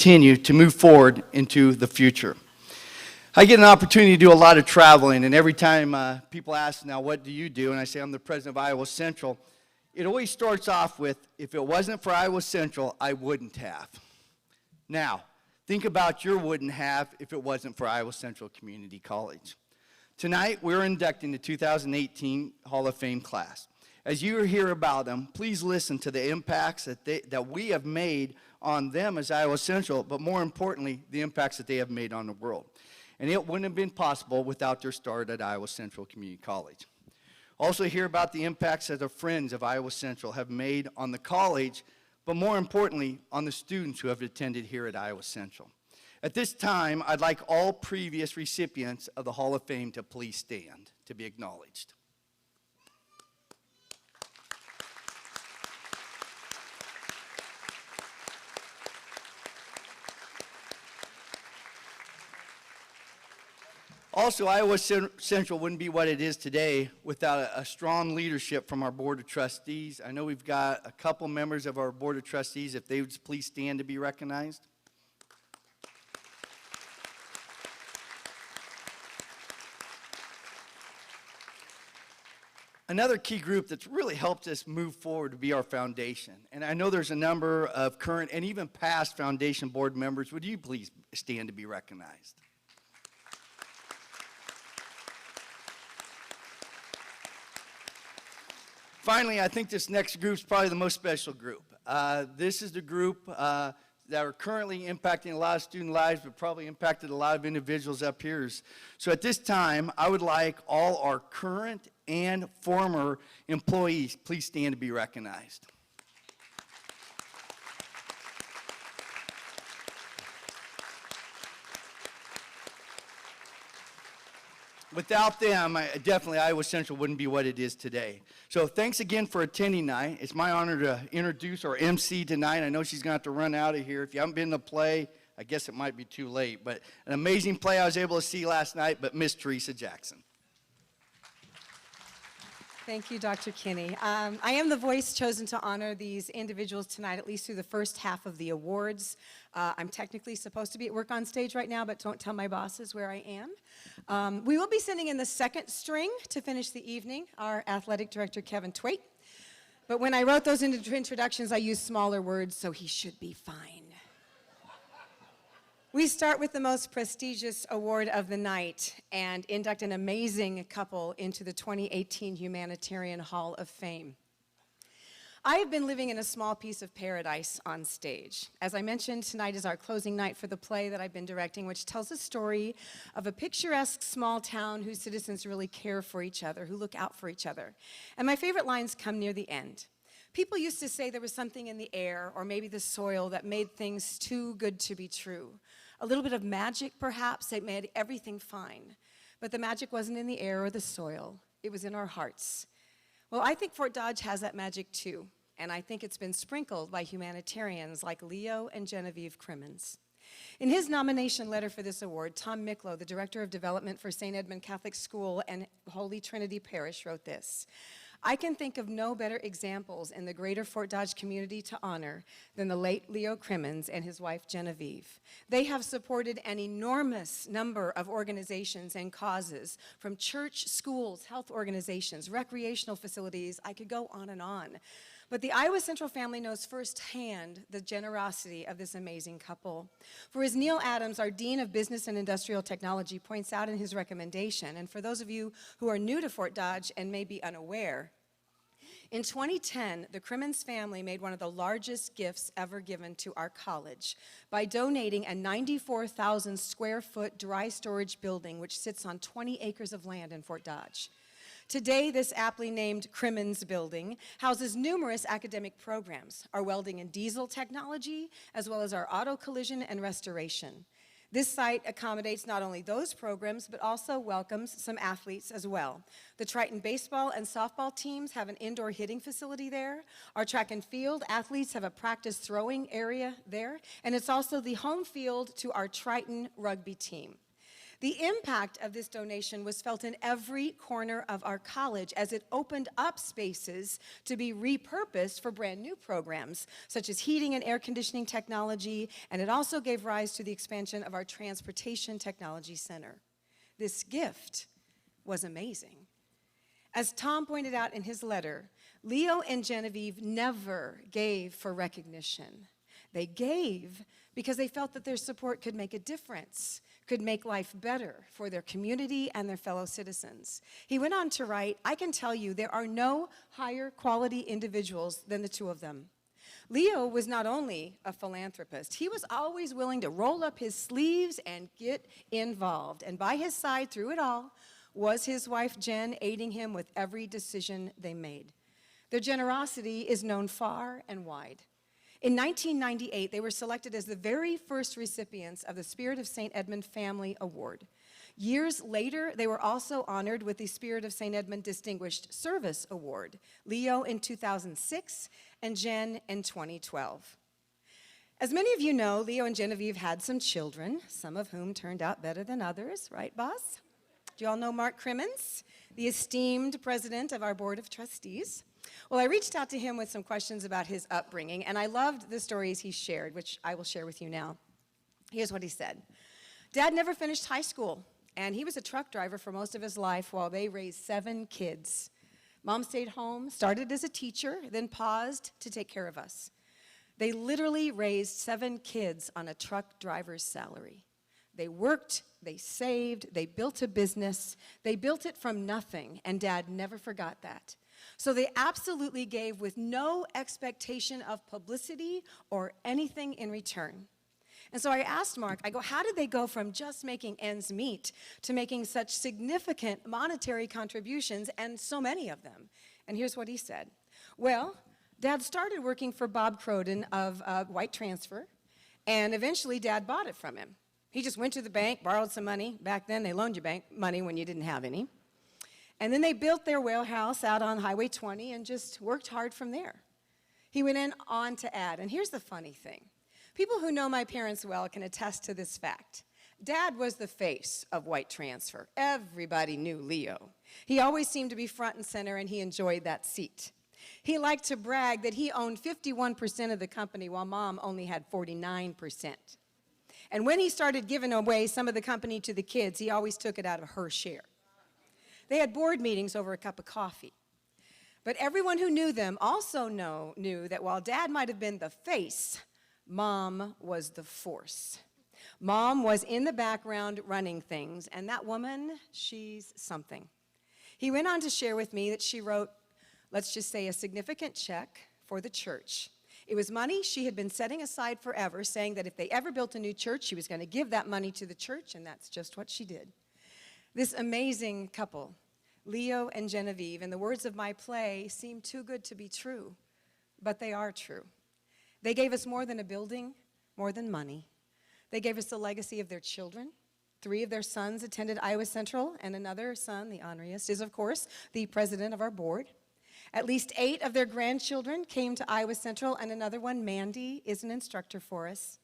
continue to move forward into the future. I get an opportunity to do a lot of traveling, and every time people ask, now what do you do? And I say, I'm the president of Iowa Central. It always starts off with, if it wasn't for Iowa Central, I wouldn't have. Now, think about your wouldn't have if it wasn't for Iowa Central Community College. Tonight, we're inducting the 2018 Hall of Fame class. As you hear about them, please listen to the impacts that we have made on them as Iowa Central, but more importantly, the impacts that they have made on the world. And it wouldn't have been possible without their start at Iowa Central Community College. Also hear about the impacts that the friends of Iowa Central have made on the college, but more importantly, on the students who have attended here at Iowa Central. At this time, I'd like all previous recipients of the Hall of Fame to please stand to be acknowledged. Also, Iowa Central wouldn't be what it is today without a strong leadership from our Board of Trustees. I know we've got a couple members of our Board of Trustees. If they would please stand to be recognized. Another key group that's really helped us move forward to be our foundation. And I know there's a number of current and even past foundation board members. Would you please stand to be recognized? Finally, I think this next group is probably the most special group. This is the group that are currently impacting a lot of student lives, but probably impacted a lot of individuals up here. So at this time, I would like all our current and former employees, please stand to be recognized. Without them, definitely Iowa Central wouldn't be what it is today. So thanks again for attending tonight. It's my honor to introduce our MC tonight. I know she's going to have to run out of here. If you haven't been to play, I guess it might be too late. But an amazing play I was able to see last night, but Miss Teresa Jackson. Thank you, Dr. Kinney. I am the voice chosen to honor these individuals tonight, at least through the first half of the awards. I'm technically supposed to be at work on stage right now, but don't tell my bosses where I am. We will be sending in the second string to finish the evening, our athletic director, Kevin Twait. But when I wrote those introductions, I used smaller words, so he should be fine. We start with the most prestigious award of the night and induct an amazing couple into the 2018 Humanitarian Hall of Fame. I have been living in a small piece of paradise on stage. As I mentioned, tonight is our closing night for the play that I've been directing, which tells a story of a picturesque small town whose citizens really care for each other, who look out for each other. And my favorite lines come near the end. People used to say there was something in the air or maybe the soil that made things too good to be true. A little bit of magic, perhaps, that made everything fine. But the magic wasn't in the air or the soil. It was in our hearts. Well, I think Fort Dodge has that magic, too. And I think it's been sprinkled by humanitarians like Leo and Genevieve Crimmins. In his nomination letter for this award, Tom Miklo, the Director of Development for St. Edmund Catholic School and Holy Trinity Parish, wrote this: I can think of no better examples in the greater Fort Dodge community to honor than the late Leo Crimmins and his wife Genevieve. They have supported an enormous number of organizations and causes, from church, schools, health organizations, recreational facilities. I could go on and on. But the Iowa Central family knows firsthand the generosity of this amazing couple. For as Neil Adams, our Dean of Business and Industrial Technology, points out in his recommendation, and for those of you who are new to Fort Dodge and may be unaware, in 2010, the Crimmins family made one of the largest gifts ever given to our college by donating a 94,000 square foot dry storage building which sits on 20 acres of land in Fort Dodge. Today, this aptly named Crimmins building houses numerous academic programs, our welding and diesel technology, as well as our auto collision and restoration. This site accommodates not only those programs, but also welcomes some athletes as well. The Triton baseball and softball teams have an indoor hitting facility there. Our track and field athletes have a practice throwing area there, and it's also the home field to our Triton rugby team. The impact of this donation was felt in every corner of our college as it opened up spaces to be repurposed for brand new programs, such as heating and air conditioning technology, and it also gave rise to the expansion of our Transportation Technology Center. This gift was amazing. As Tom pointed out in his letter, Leo and Genevieve never gave for recognition. They gave because they felt that their support could make a difference, could make life better for their community and their fellow citizens. He went on to write, "I can tell you there are no higher quality individuals than the two of them. Leo was not only a philanthropist, he was always willing to roll up his sleeves and get involved. And by his side through it all was his wife Jen, aiding him with every decision they made. Their generosity is known far and wide. In 1998, they were selected as the very first recipients of the Spirit of St. Edmund Family Award. Years later, they were also honored with the Spirit of St. Edmund Distinguished Service Award, Leo in 2006 and Jen in 2012. As many of you know, Leo and Genevieve had some children, some of whom turned out better than others, right, boss? Do you all know Mark Crimmins, the esteemed president of our Board of Trustees? Well, I reached out to him with some questions about his upbringing, and I loved the stories he shared, which I will share with you now. Here's what he said. Dad never finished high school, and he was a truck driver for most of his life while they raised 7 kids. Mom stayed home, started as a teacher, then paused to take care of us. They literally raised 7 kids on a truck driver's salary. They worked, they saved, they built a business. They built it from nothing, and Dad never forgot that. So they absolutely gave with no expectation of publicity or anything in return. And so I asked Mark, I go, how did they go from just making ends meet to making such significant monetary contributions, and so many of them? And here's what he said. Well, Dad started working for Bob Croden of White Transfer, and eventually Dad bought it from him. He just went to the bank, borrowed some money. Back then, they loaned you bank money when you didn't have any. And then they built their warehouse out on Highway 20 and just worked hard from there. He went on to add, and here's the funny thing. People who know my parents well can attest to this fact. Dad was the face of White Transfer. Everybody knew Leo. He always seemed to be front and center, and he enjoyed that seat. He liked to brag that he owned 51% of the company while Mom only had 49%. And when he started giving away some of the company to the kids, he always took it out of her share. They had board meetings over a cup of coffee. But everyone who knew them also knew that while Dad might have been the face, Mom was the force. Mom was in the background running things, and that woman, she's something. He went on to share with me that she wrote, let's just say, a significant check for the church. It was money she had been setting aside forever, saying that if they ever built a new church, she was going to give that money to the church, and that's just what she did. This amazing couple, Leo and Genevieve, in the words of my play, seem too good to be true, but they are true. They gave us more than a building, more than money. They gave us the legacy of their children. 3 of their sons attended Iowa Central, and another son, the honoriest, is, of course, the president of our board. At least 8 of their grandchildren came to Iowa Central, and another one, Mandy, is an instructor for us.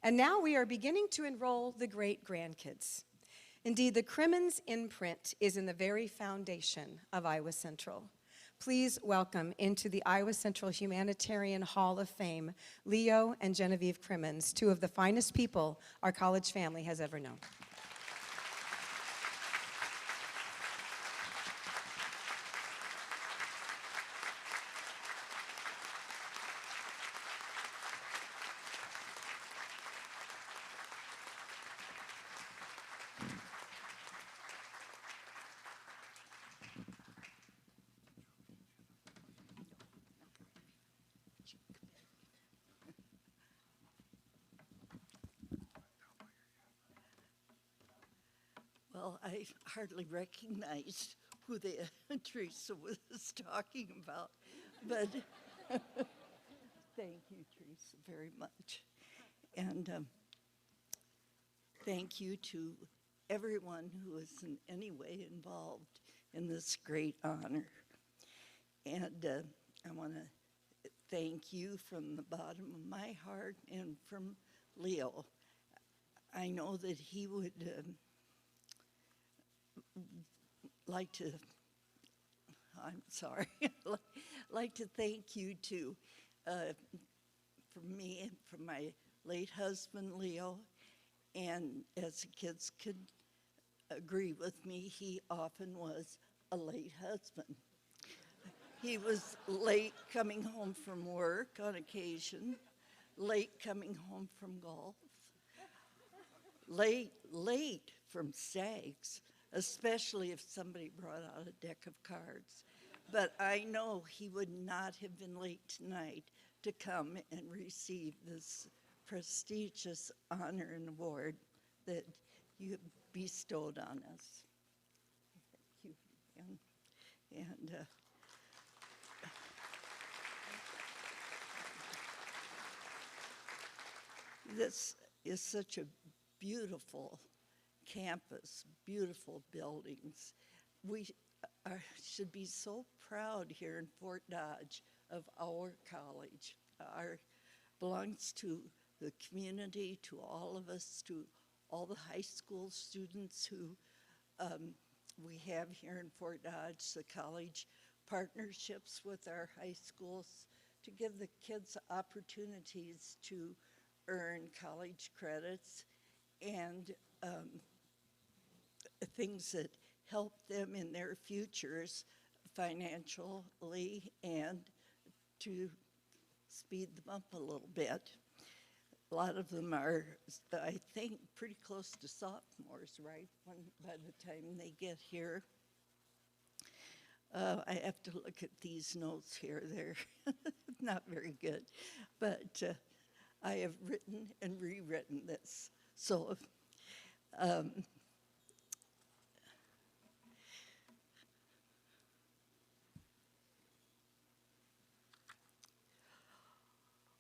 And now we are beginning to enroll the great-grandkids. Indeed, the Crimmins imprint is in the very foundation of Iowa Central. Please welcome into the Iowa Central Humanitarian Hall of Fame, Leo and Genevieve Crimmins, 2 of the finest people our college family has ever known. Well, I hardly recognized who Teresa was talking about, but thank you, Teresa, very much. And thank you to everyone who is in any way involved in this great honor. And I want to thank you from the bottom of my heart and from Leo. I know that he would like to, I'm sorry, like to thank you too, for me and for my late husband, Leo. And as the kids could agree with me, he often was a late husband. He was late coming home from work on occasion, late coming home from golf, late from stags, especially if somebody brought out a deck of cards. But I know he would not have been late tonight to come and receive this prestigious honor and award that you have bestowed on us. Thank you. And this is such a beautiful campus, beautiful buildings. We should be so proud here in Fort Dodge of our college. Our belongs to the community, to all of us, to all the high school students who we have here in Fort Dodge, the college partnerships with our high schools to give the kids opportunities to earn college credits and things that help them in their futures financially and to speed them up a little bit. A lot of them are, I think, pretty close to sophomores, right, by the time they get here. I have to look at these notes here. They're not very good. But I have written and rewritten this. So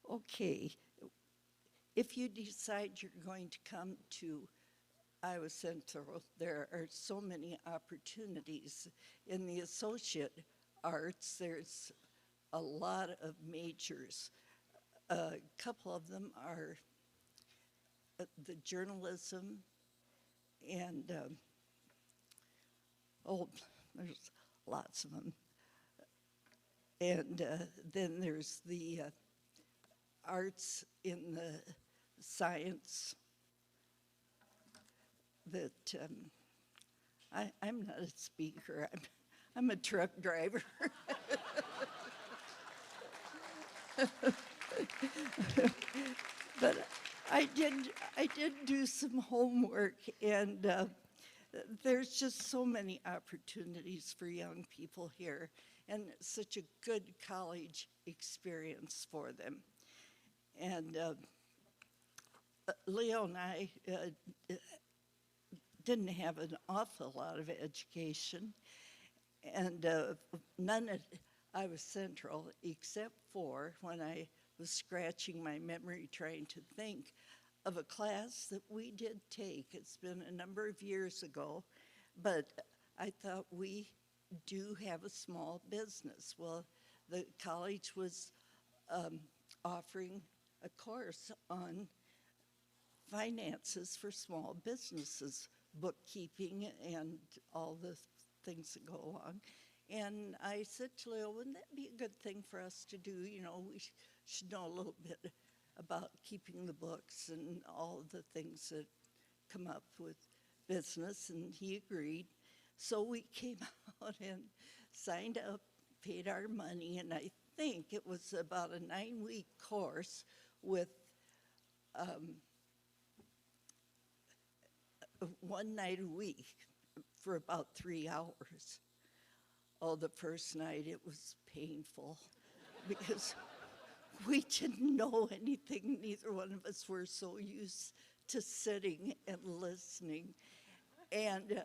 okay, if you decide you're going to come to Iowa Central, there are so many opportunities. In the associate arts, there's a lot of majors. A couple of them are the journalism and, there's lots of them. And then there's the arts in the science that I'm not a speaker. I'm a truck driver. But I did do some homework, and there's just so many opportunities for young people here, and such a good college experience for them. And Leo and I didn't have an awful lot of education, and none at Iowa Central, except for when I was scratching my memory trying to think of a class that we did take. It's been a number of years ago, but I thought we do have a small business. Well, the college was offering a course on finances for small businesses, bookkeeping and all the things that go along. And I said to Leo, wouldn't that be a good thing for us to do? You know, we should know a little bit about keeping the books and all of the things that come up with business, and he agreed. So we came out and signed up, paid our money, and I think it was about a 9-week course with one night a week for about 3 hours. Oh, the first night it was painful because we didn't know anything. Neither one of us were so used to sitting and listening. And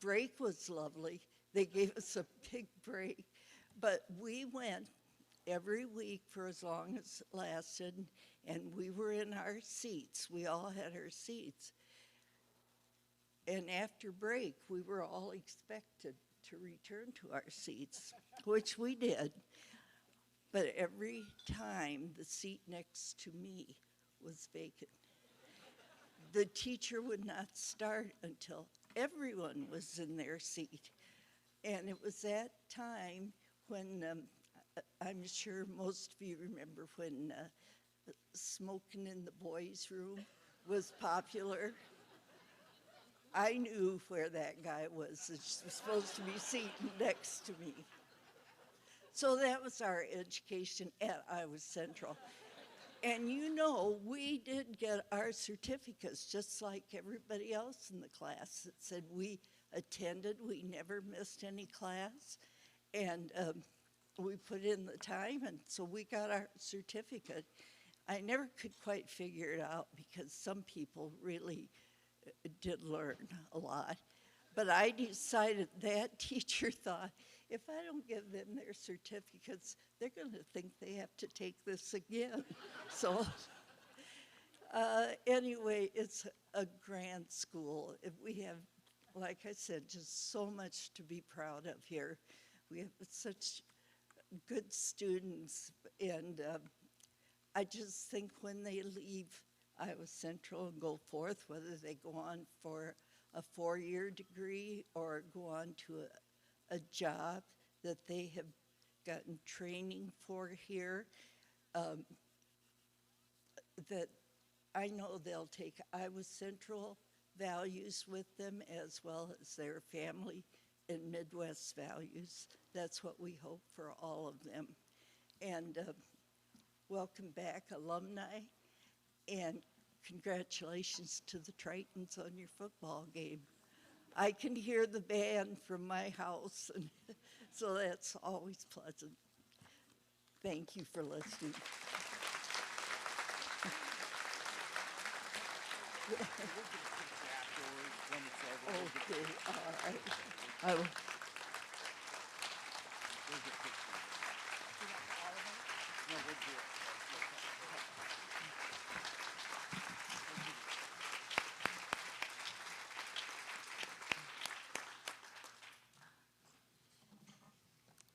break was lovely. They gave us a big break. But we went every week for as long as it lasted, and we were in our seats. We all had our seats. And after break, we were all expected to return to our seats, which we did. But every time the seat next to me was vacant. The teacher would not start until everyone was in their seat. And it was that time when, I'm sure most of you remember when smoking in the boys' room was popular. I knew where that guy was. He was supposed to be seated next to me. So that was our education at Iowa Central. And you know, we did get our certificates just like everybody else in the class that said we attended, we never missed any class, and we put in the time, and so we got our certificate. I never could quite figure it out because some people really did learn a lot. But I decided that teacher thought, if I don't give them their certificates, they're going to think they have to take this again. So anyway, it's a grand school. We have, like I said, just so much to be proud of here. We have such good students, and I just think when they leave Iowa Central and go forth, whether they go on for a 4-year degree or go on to a job that they have gotten training for here, that I know they'll take Iowa Central values with them as well as their family and Midwest values. That's what we hope for all of them. And welcome back, alumni, and congratulations to the Tritons on your football game. I can hear the band from my house, and so that's always pleasant. Thank you for listening. Okay, all right. I will.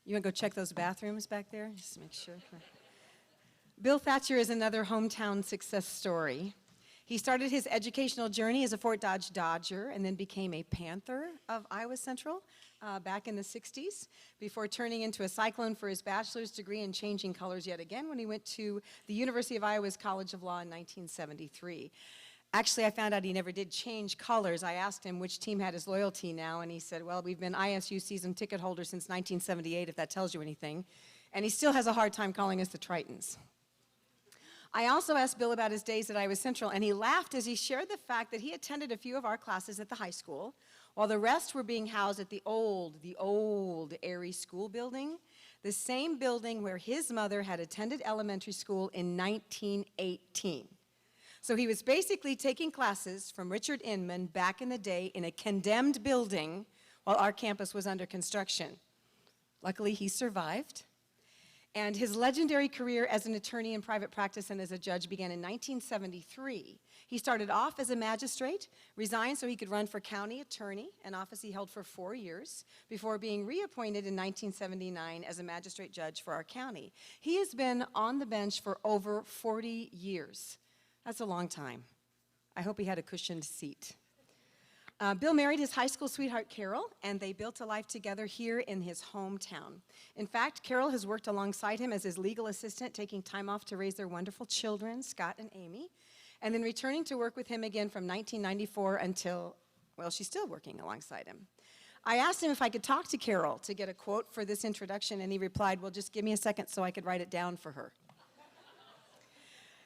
You want to go check those bathrooms back there? Just to make sure. Bill Thatcher is another hometown success story. He started his educational journey as a Fort Dodge Dodger and then became a Panther of Iowa Central back in the 60s before turning into a Cyclone for his bachelor's degree and changing colors yet again when he went to the University of Iowa's College of Law in 1973. Actually, I found out he never did change colors. I asked him which team had his loyalty now, and he said, well, we've been ISU season ticket holders since 1978, if that tells you anything. And he still has a hard time calling us the Tritons. I also asked Bill about his days at Iowa Central, and he laughed as he shared the fact that he attended a few of our classes at the high school, while the rest were being housed at the old Airy School building, the same building where his mother had attended elementary school in 1918. So he was basically taking classes from Richard Inman back in the day in a condemned building while our campus was under construction. Luckily, he survived. And his legendary career as an attorney in private practice and as a judge began in 1973. He started off as a magistrate, resigned so he could run for county attorney, an office he held for 4 years, before being reappointed in 1979 as a magistrate judge for our county. He has been on the bench for over 40 years. That's a long time. I hope he had a cushioned seat. Bill married his high school sweetheart, Carol, and they built a life together here in his hometown. In fact, Carol has worked alongside him as his legal assistant, taking time off to raise their wonderful children, Scott and Amy, and then returning to work with him again from 1994 until, well, she's still working alongside him. I asked him if I could talk to Carol to get a quote for this introduction, and he replied, well, just give me a second so I could write it down for her.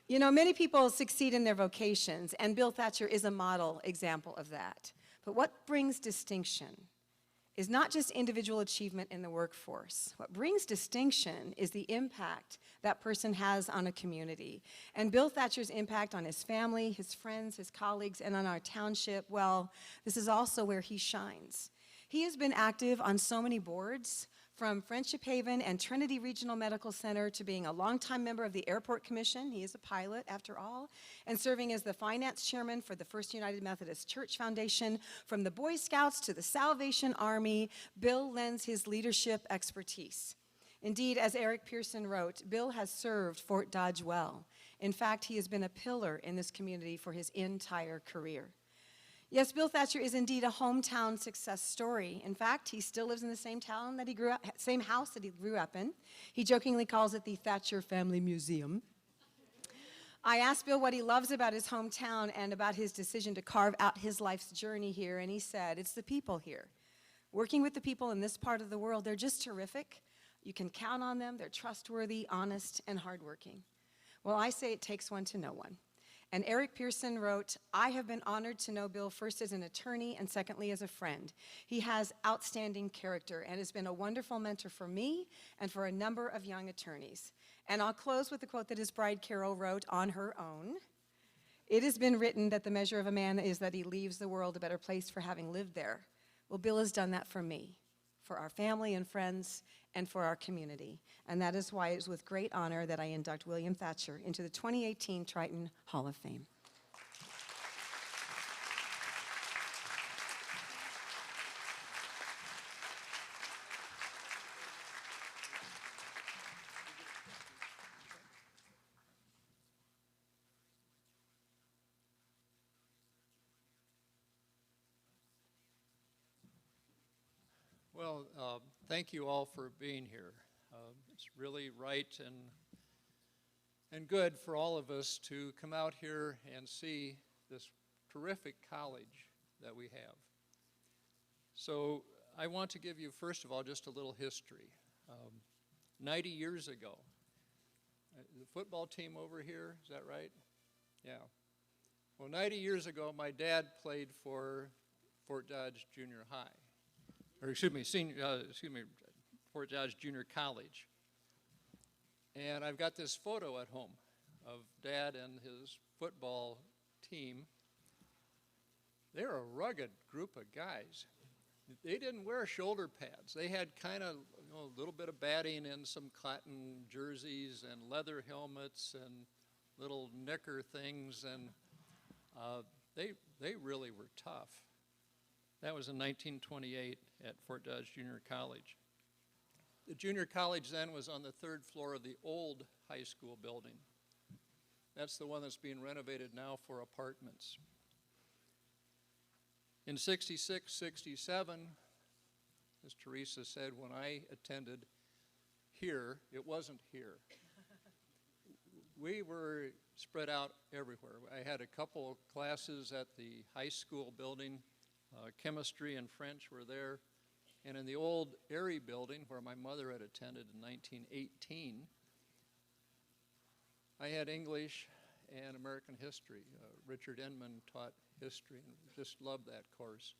You know, many people succeed in their vocations, and Bill Thatcher is a model example of that. But what brings distinction is not just individual achievement in the workforce. What brings distinction is the impact that person has on a community. And Bill Thatcher's impact on his family, his friends, his colleagues, and on our township, well, this is also where he shines. He has been active on so many boards, from Friendship Haven and Trinity Regional Medical Center to being a longtime member of the Airport Commission, he is a pilot after all, and serving as the finance chairman for the First United Methodist Church Foundation. From the Boy Scouts to the Salvation Army, Bill lends his leadership expertise. Indeed, as Eric Pearson wrote, Bill has served Fort Dodge well. In fact, he has been a pillar in this community for his entire career. Yes, Bill Thatcher is indeed a hometown success story. In fact, he still lives in the same town that he grew up, same house that he grew up in. He jokingly calls it the Thatcher Family Museum. I asked Bill what he loves about his hometown and about his decision to carve out his life's journey here, and he said, it's the people here. Working with the people in this part of the world, they're just terrific. You can count on them. They're trustworthy, honest, and hardworking. Well, I say it takes one to know one. And Eric Pearson wrote, I have been honored to know Bill first as an attorney and secondly as a friend. He has outstanding character and has been a wonderful mentor for me and for a number of young attorneys. And I'll close with the quote that his bride Carol wrote on her own. It has been written that the measure of a man is that he leaves the world a better place for having lived there. Well, Bill has done that for me, for our family and friends, and for our community. And that is why it is with great honor that I induct William Thatcher into the 2018 Triton Hall of Fame. Well, thank you all for being here. It's really right and good for all of us to come out here and see this terrific college that we have. So I want to give you, first of all, just a little history. 90 years ago, the football team over here, is that right? Yeah. Well, 90 years ago, my dad played for Fort Dodge Junior High. Or Fort Dodge Junior College. And I've got this photo at home of Dad and his football team. They're a rugged group of guys. They didn't wear shoulder pads. They had kind of a little bit of batting and some cotton jerseys and leather helmets and little knicker things, and they really were tough. That was in 1928 at Fort Dodge Junior College. The junior college then was on the third floor of the old high school building. That's the one that's being renovated now for apartments. In 66, 67, as Teresa said, when I attended here, it wasn't here. We were spread out everywhere. I had a couple classes at the high school building. Chemistry and French were there. And in the old Erie building, where my mother had attended in 1918, I had English and American history. Richard Inman taught history, and just loved that course.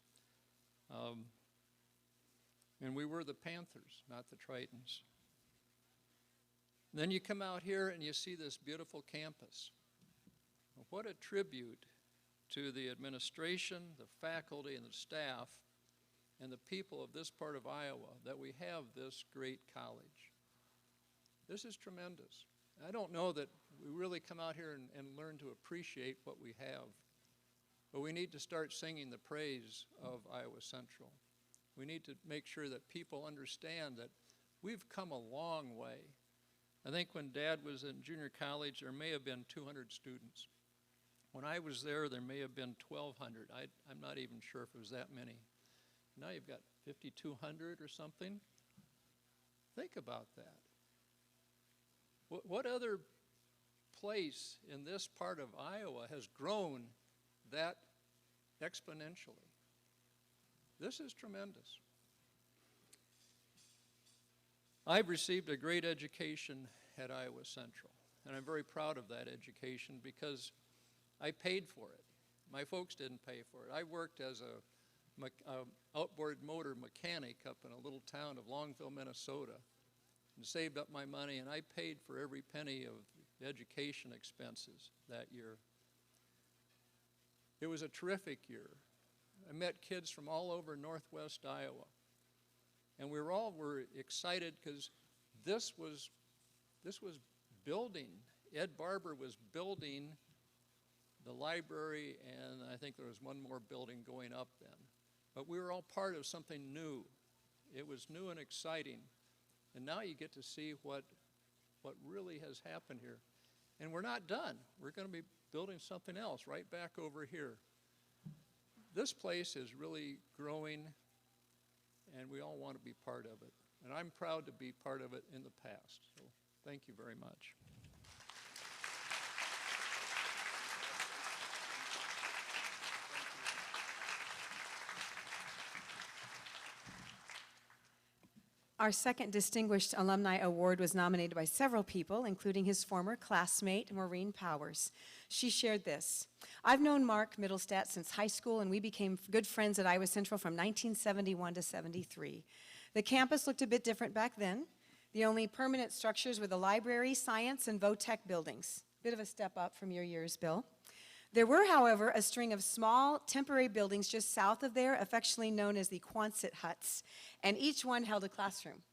And we were the Panthers, not the Tritons. Then you come out here and you see this beautiful campus. What a tribute to the administration, the faculty, and the staff, and the people of this part of Iowa that we have this great college. This is tremendous. I don't know that we really come out here and learn to appreciate what we have, but we need to start singing the praise of Iowa Central. We need to make sure that people understand that we've come a long way. I think when Dad was in junior college, there may have been 200 students. When I was there, there may have been 1,200. I'm not even sure if it was that many. Now you've got 5,200 or something. Think about that. What other place in this part of Iowa has grown that exponentially? This is tremendous. I've received a great education at Iowa Central, and I'm very proud of that education because I paid for it. My folks didn't pay for it. I worked as a outboard motor mechanic up in a little town of Longville, Minnesota, and saved up my money, and I paid for every penny of the education expenses that year. It was a terrific year. I met kids from all over northwest Iowa, and we were excited because this was building. Ed Barber was building the library, and I think there was one more building going up then. But we were all part of something new. It was new and exciting. And now you get to see what really has happened here. And we're not done. We're going to be building something else right back over here. this place is really growing, and we all want to be part of it. And I'm proud to be part of it in the past. So thank you very much. Our second Distinguished Alumni Award was nominated by several people, including his former classmate, Maureen Powers. She shared this: "I've known Mark Mittelstadt since high school, and we became good friends at Iowa Central from 1971 to 73. The campus looked a bit different back then. The only permanent structures were the library, science, and VOTEC buildings." Bit of a step up from your years, Bill. "There were, however, a string of small temporary buildings just south of there, affectionately known as the Quonset huts, and each one held a classroom.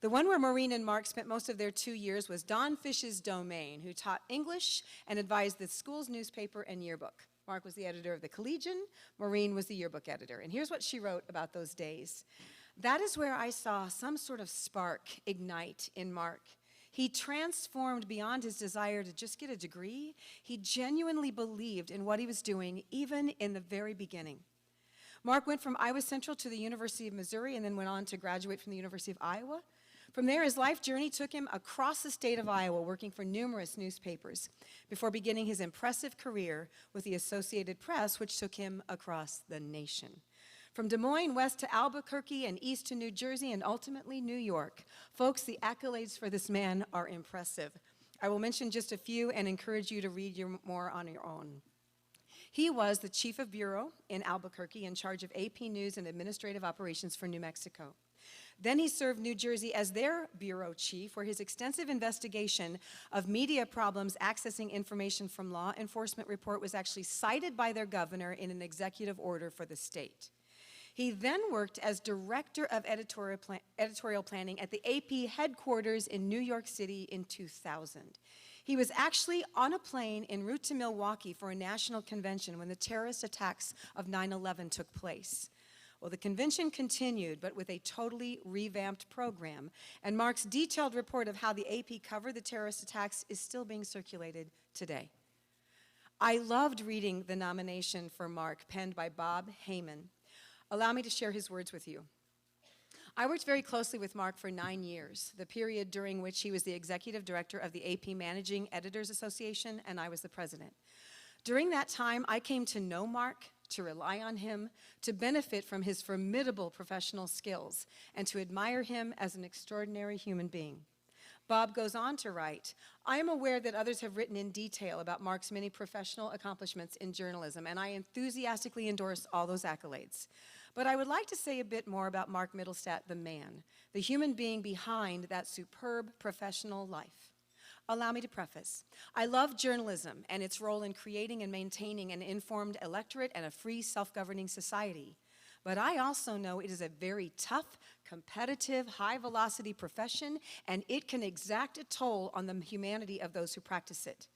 The one where Maureen and Mark spent most of their 2 years was Don Fish's domain, who taught English and advised the school's newspaper and yearbook. Mark was the editor of the Collegian, Maureen was the yearbook editor. And here's what she wrote about those days. That is where I saw some sort of spark ignite in Mark. He transformed beyond his desire to just get a degree. He genuinely believed in what he was doing, even in the very beginning. Mark went from Iowa Central to the University of Missouri and then went on to graduate from the University of Iowa. From there, his life journey took him across the state of Iowa, working for numerous newspapers, before beginning his impressive career with the Associated Press, which took him across the nation. From Des Moines west to Albuquerque and east to New Jersey and ultimately New York. Folks, the accolades for this man are impressive. I will mention just a few and encourage you to read more on your own. He was the chief of bureau in Albuquerque, in charge of AP News and administrative operations for New Mexico. Then he served New Jersey as their bureau chief, where his extensive investigation of media problems accessing information from law enforcement report was actually cited by their governor in an executive order for the state. He then worked as director of editorial planning at the AP headquarters in New York City in 2000. He was actually on a plane en route to Milwaukee for a national convention when the terrorist attacks of 9/11 took place. Well, the convention continued, but with a totally revamped program, and Mark's detailed report of how the AP covered the terrorist attacks is still being circulated today. I loved reading the nomination for Mark, penned by Bob Heyman. Allow me to share his words with you. I worked very closely with Mark for 9 years, the period during which he was the executive director of the AP Managing Editors Association, and I was the president. During that time, I came to know Mark, to rely on him, to benefit from his formidable professional skills, and to admire him as an extraordinary human being. Bob goes on to write, I am aware that others have written in detail about Mark's many professional accomplishments in journalism, and I enthusiastically endorse all those accolades. But I would like to say a bit more about Mark Mittelstadt, the man, the human being behind that superb professional life. Allow me to preface. I love journalism and its role in creating and maintaining an informed electorate and a free, self-governing society. But I also know it is a very tough, competitive, high-velocity profession, and it can exact a toll on the humanity of those who practice it.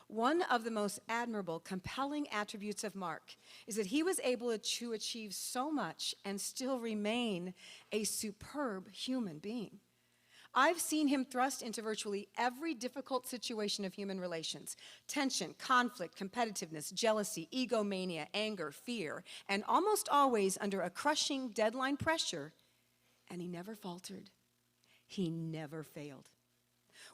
One of the most admirable, compelling attributes of Mark is that he was able to achieve so much and still remain a superb human being. I've seen him thrust into virtually every difficult situation of human relations: tension, conflict, competitiveness, jealousy, egomania, anger, fear, and almost always under a crushing deadline pressure, and he never faltered. He never failed.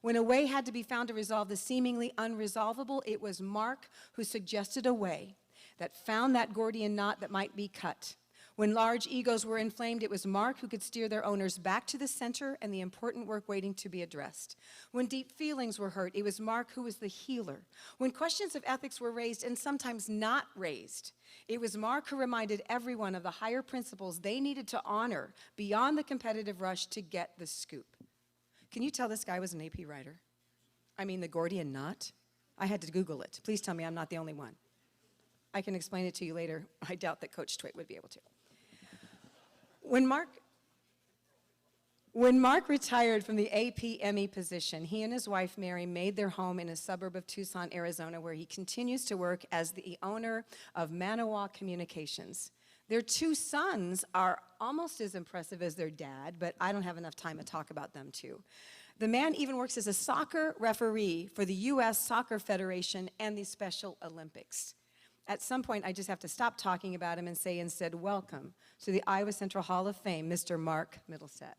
When a way had to be found to resolve the seemingly unresolvable, it was Mark who suggested a way that found that Gordian knot that might be cut. When large egos were inflamed, it was Mark who could steer their owners back to the center and the important work waiting to be addressed. When deep feelings were hurt, it was Mark who was the healer. When questions of ethics were raised and sometimes not raised, it was Mark who reminded everyone of the higher principles they needed to honor beyond the competitive rush to get the scoop. Can you tell this guy was an AP writer? I mean, the Gordian knot? I had to Google it. Please tell me I'm not the only one. I can explain it to you later. I doubt that Coach Twit would be able to. When Mark retired from the AP ME position, he and his wife, Mary, made their home in a suburb of Tucson, Arizona, where he continues to work as the owner of Manawa Communications. Their 2 sons are almost as impressive as their dad, but I don't have enough time to talk about them too. The man even works as a soccer referee for the U.S. Soccer Federation and the Special Olympics. at some point, I just have to stop talking about him and say instead, welcome to the Iowa Central Hall of Fame, Mr. Mark Middlestead.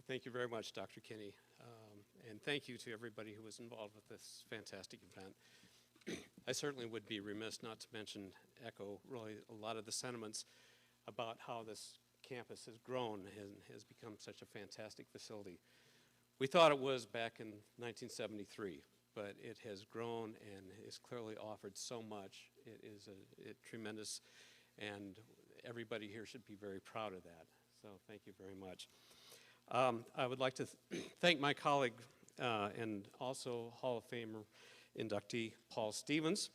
Thank you very much, Dr. Kinney, and thank you to everybody who was involved with this fantastic event. I certainly would be remiss not to echo really a lot of the sentiments about how this campus has grown and has become such a fantastic facility. We thought it was back in 1973, but it has grown and has clearly offered so much. It is a tremendous, and everybody here should be very proud of that. So thank you very much. I would like to thank my colleague and also Hall of Famer inductee Paul Stevens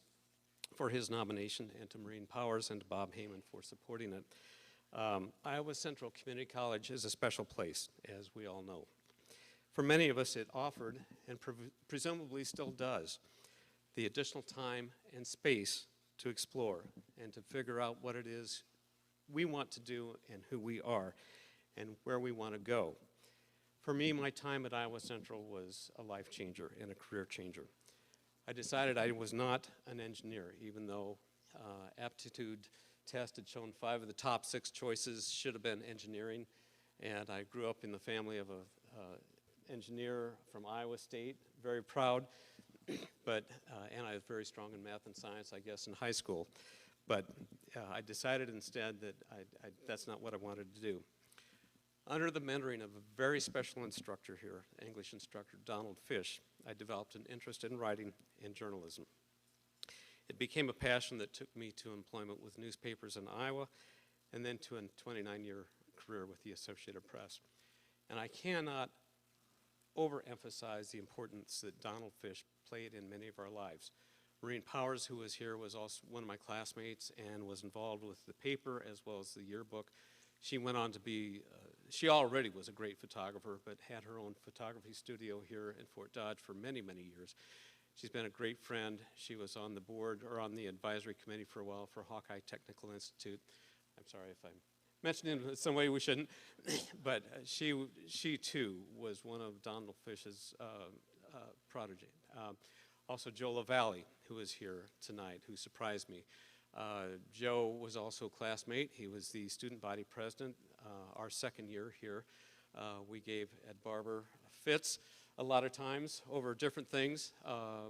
for his nomination, and to Maureen Powers and to Bob Heyman for supporting it. Iowa Central Community College is a special place, as we all know. For many of us, it offered, and presumably still does, the additional time and space to explore and to figure out what it is we want to do and who we are and where we want to go. For me, my time at Iowa Central was a life changer and a career changer. I decided I was not an engineer, even though aptitude test had shown 5 of the top 6 choices should have been engineering. And I grew up in the family of an engineer from Iowa State, very proud, but, and I was very strong in math and science, I guess, in high school. But I decided instead that that's not what I wanted to do. Under the mentoring of a very special instructor here, English instructor Donald Fish, I developed an interest in writing and journalism. It became a passion that took me to employment with newspapers in Iowa, and then to a 29-year career with the Associated Press. And I cannot overemphasize the importance that Donald Fish played in many of our lives. Maureen Powers, who was here, was also one of my classmates and was involved with the paper as well as the yearbook. She went on to be, she already was a great photographer, but had her own photography studio here in Fort Dodge for many, many years. She's been a great friend. She was on the board, or on the advisory committee for a while for Hawkeye Technical Institute. I'm sorry if I'm mentioning it in some way we shouldn't, but she too was one of Donald Fish's protege. Also Joe LaValle, who is here tonight, who surprised me. Joe was also a classmate. He was the student body president our second year here. We gave Ed Barber fits a lot of times over different things,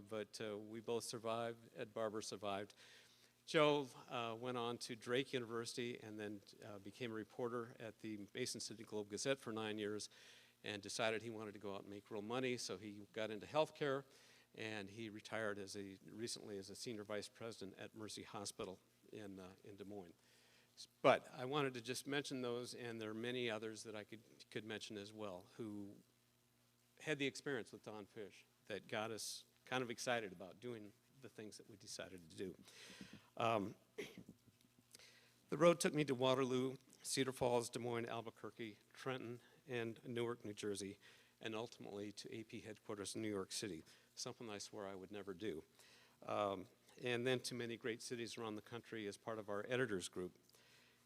but we both survived. Ed Barber survived. Joe went on to Drake University and then became a reporter at the Mason City Globe Gazette for 9 years and decided he wanted to go out and make real money, so he got into healthcare. And he retired recently as a senior vice president at Mercy Hospital in Des Moines. But I wanted to just mention those, and there are many others that I could mention as well, who had the experience with Don Fish that got us kind of excited about doing the things that we decided to do. The road took me to Waterloo, Cedar Falls, Des Moines, Albuquerque, Trenton, and Newark, New Jersey, and ultimately to AP headquarters in New York City, something I swore I would never do. And then to many great cities around the country as part of our editors group.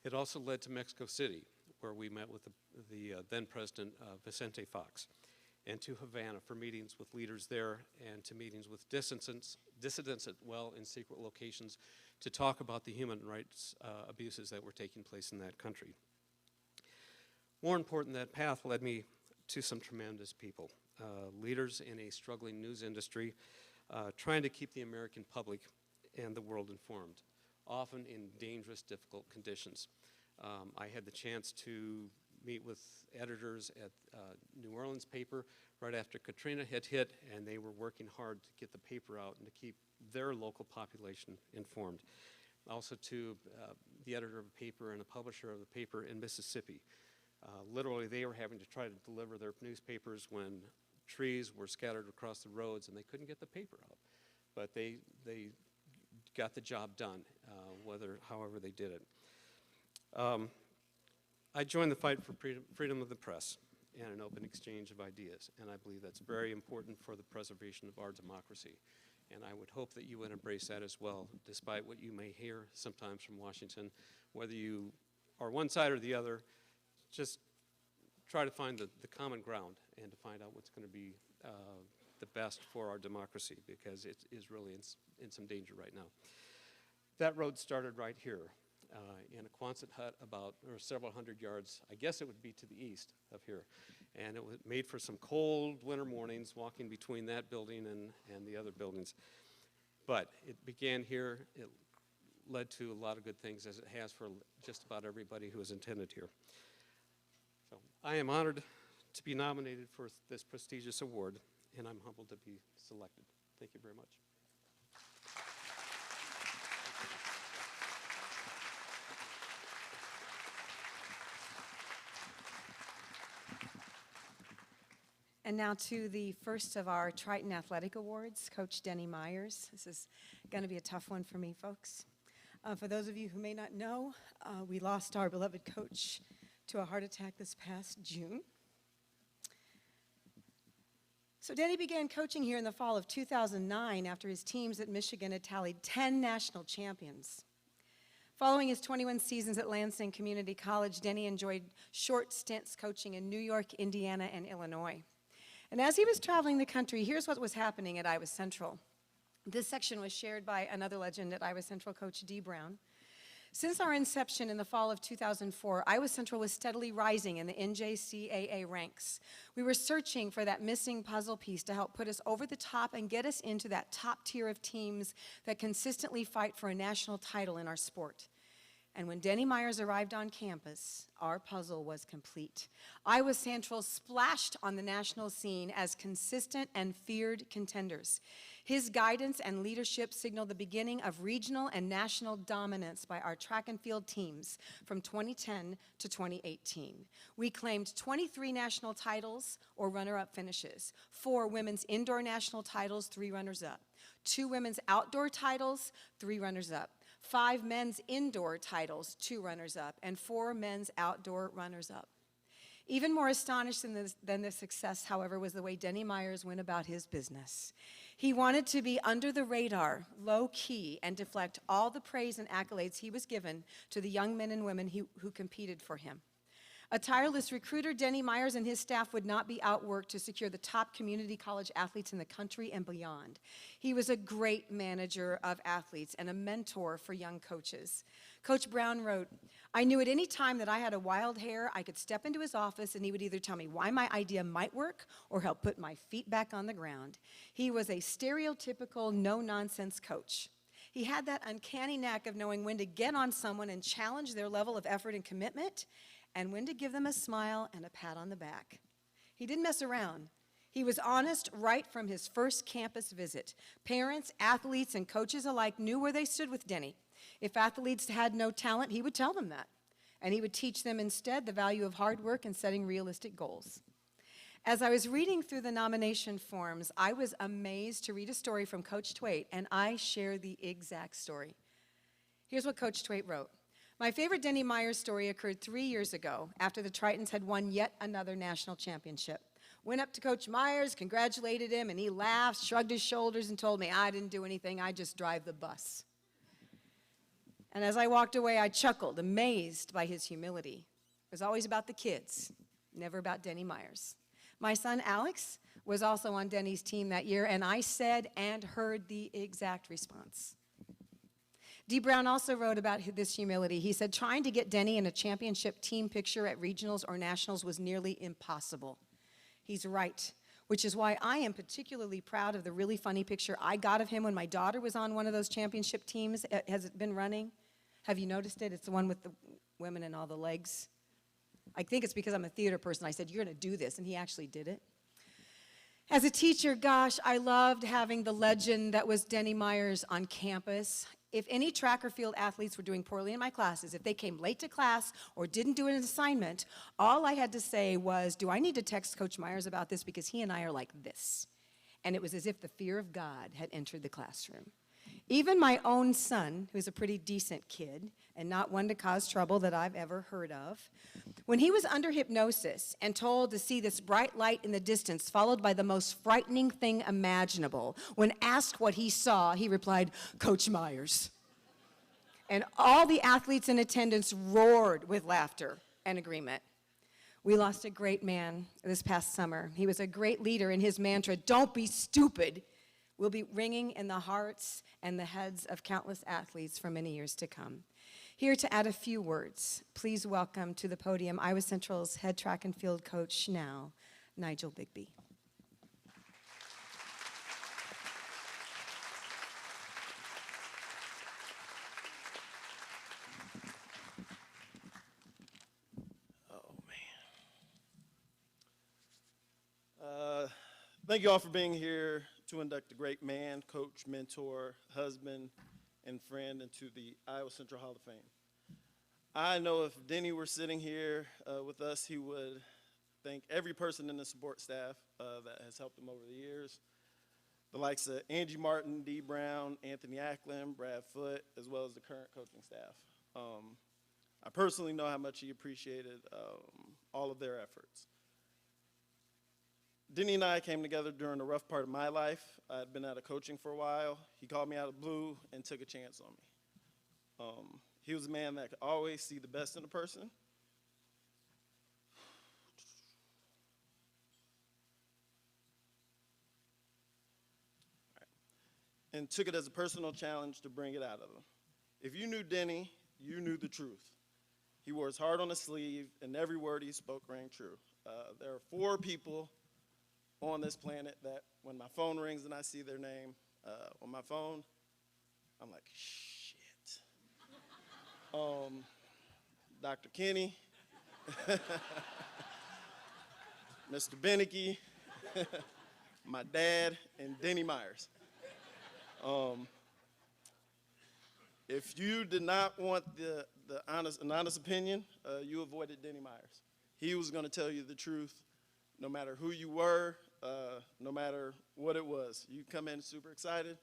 It also led to Mexico City, where we met with the then president Vicente Fox, and to Havana for meetings with leaders there, and to meetings with dissidents at well in secret locations to talk about the human rights abuses that were taking place in that country. More important, that path led me to some tremendous people, leaders in a struggling news industry, trying to keep the American public and the world informed, often in dangerous, difficult conditions. I had the chance to meet with editors at New Orleans paper right after Katrina had hit, and they were working hard to get the paper out and to keep their local population informed. Also to the editor of a paper and a publisher of the paper in Mississippi. Literally, they were having to try to deliver their newspapers when trees were scattered across the roads and they couldn't get the paper out. But they got the job done, however they did it. I joined the fight for freedom of the press and an open exchange of ideas, and I believe that's very important for the preservation of our democracy. And I would hope that you would embrace that as well, despite what you may hear sometimes from Washington. Whether you are one side or the other, just try to find the common ground and to find out what's going to be the best for our democracy, because it is really in some danger right now. That road started right here in a Quonset hut about several hundred yards, I guess it would be to the east of here. And it was made for some cold winter mornings walking between that building and the other buildings. But it began here. It led to a lot of good things, as it has for just about everybody who has attended here. So I am honored to be nominated for this prestigious award, and I'm humbled to be selected. Thank you very much. And now to the first of our Triton Athletic Awards, Coach Denny Myers. This is going to be a tough one for me, folks. For those of you who may not know, we lost our beloved coach to a heart attack this past June. So Denny began coaching here in the fall of 2009 after his teams at Michigan had tallied 10 national champions. Following his 21 seasons at Lansing Community College, Denny enjoyed short stints coaching in New York, Indiana, and Illinois. And as he was traveling the country, here's what was happening at Iowa Central. This section was shared by another legend at Iowa Central, Coach Dee Brown. Since our inception in the fall of 2004, Iowa Central was steadily rising in the NJCAA ranks. We were searching for that missing puzzle piece to help put us over the top and get us into that top tier of teams that consistently fight for a national title in our sport. And when Denny Myers arrived on campus, our puzzle was complete. Iowa Central splashed on the national scene as consistent and feared contenders. His guidance and leadership signaled the beginning of regional and national dominance by our track and field teams from 2010 to 2018. We claimed 23 national titles or runner-up finishes, 4 women's indoor national titles, 3 runners-up, 2 women's outdoor titles, 3 runners-up, 5 men's indoor titles, 2 runners-up, and 4 men's outdoor runners-up. Even more astonishing than the success, however, was the way Denny Myers went about his business. He wanted to be under the radar, low-key, and deflect all the praise and accolades he was given to the young men and women who competed for him. A tireless recruiter, Denny Myers and his staff would not be outworked to secure the top community college athletes in the country and beyond. He was a great manager of athletes and a mentor for young coaches. Coach Brown wrote, "I knew at any time that I had a wild hair, I could step into his office and he would either tell me why my idea might work or help put my feet back on the ground." He was a stereotypical, no-nonsense coach. He had that uncanny knack of knowing when to get on someone and challenge their level of effort and commitment, and when to give them a smile and a pat on the back. He didn't mess around. He was honest right from his first campus visit. Parents, athletes, and coaches alike knew where they stood with Denny. If athletes had no talent, he would tell them that. And he would teach them instead the value of hard work and setting realistic goals. As I was reading through the nomination forms, I was amazed to read a story from Coach Twait, and I share the exact story. Here's what Coach Twait wrote. "My favorite Denny Myers story occurred 3 years ago after the Tritons had won yet another national championship. Went up to Coach Myers, congratulated him, and he laughed, shrugged his shoulders, and told me I didn't do anything, I just drive the bus. And as I walked away, I chuckled, amazed by his humility. It was always about the kids, never about Denny Myers. My son Alex was also on Denny's team that year, and I said and heard the exact response." Dee Brown also wrote about this humility. He said, "Trying to get Denny in a championship team picture at regionals or nationals was nearly impossible." He's right, which is why I am particularly proud of the really funny picture I got of him when my daughter was on one of those championship teams. Has it been running? Have you noticed it? It's the one with the women and all the legs. I think it's because I'm a theater person. I said, "You're going to do this," and he actually did it. As a teacher, gosh, I loved having the legend that was Denny Myers on campus. If any track or field athletes were doing poorly in my classes, if they came late to class or didn't do an assignment, all I had to say was, "Do I need to text Coach Myers about this because he and I are like this?" And it was as if the fear of God had entered the classroom. Even my own son, who's a pretty decent kid, and not one to cause trouble that I've ever heard of. When he was under hypnosis and told to see this bright light in the distance, followed by the most frightening thing imaginable, when asked what he saw, he replied, "Coach Myers." And all the athletes in attendance roared with laughter and agreement. We lost a great man this past summer. He was a great leader, and his mantra, "Don't be stupid," will be ringing in the hearts and the heads of countless athletes for many years to come. Here to add a few words, please welcome to the podium Iowa Central's head track and field coach now, Nigel Bigby. Thank you all for being here to induct a great man, coach, mentor, husband, and friend into the Iowa Central Hall of Fame. I know if Denny were sitting here with us, he would thank every person in the support staff that has helped him over the years. The likes of Angie Martin, Dee Brown, Anthony Ackland, Brad Foote, as well as the current coaching staff. I personally know how much he appreciated all of their efforts. Denny and I came together during a rough part of my life. I'd been out of coaching for a while. He called me out of the blue and took a chance on me. He was a man that could always see the best in a person. And took it as a personal challenge to bring it out of him. If you knew Denny, you knew the truth. He wore his heart on his sleeve, and every word he spoke rang true. There are 4 people on this planet that when my phone rings and I see their name on my phone, I'm like, shit. Dr. Kenny, Mr. Beneke, my dad, and Denny Myers. If you did not want an honest opinion, you avoided Denny Myers. He was going to tell you the truth no matter who you were, no matter what it was. You come in super excited,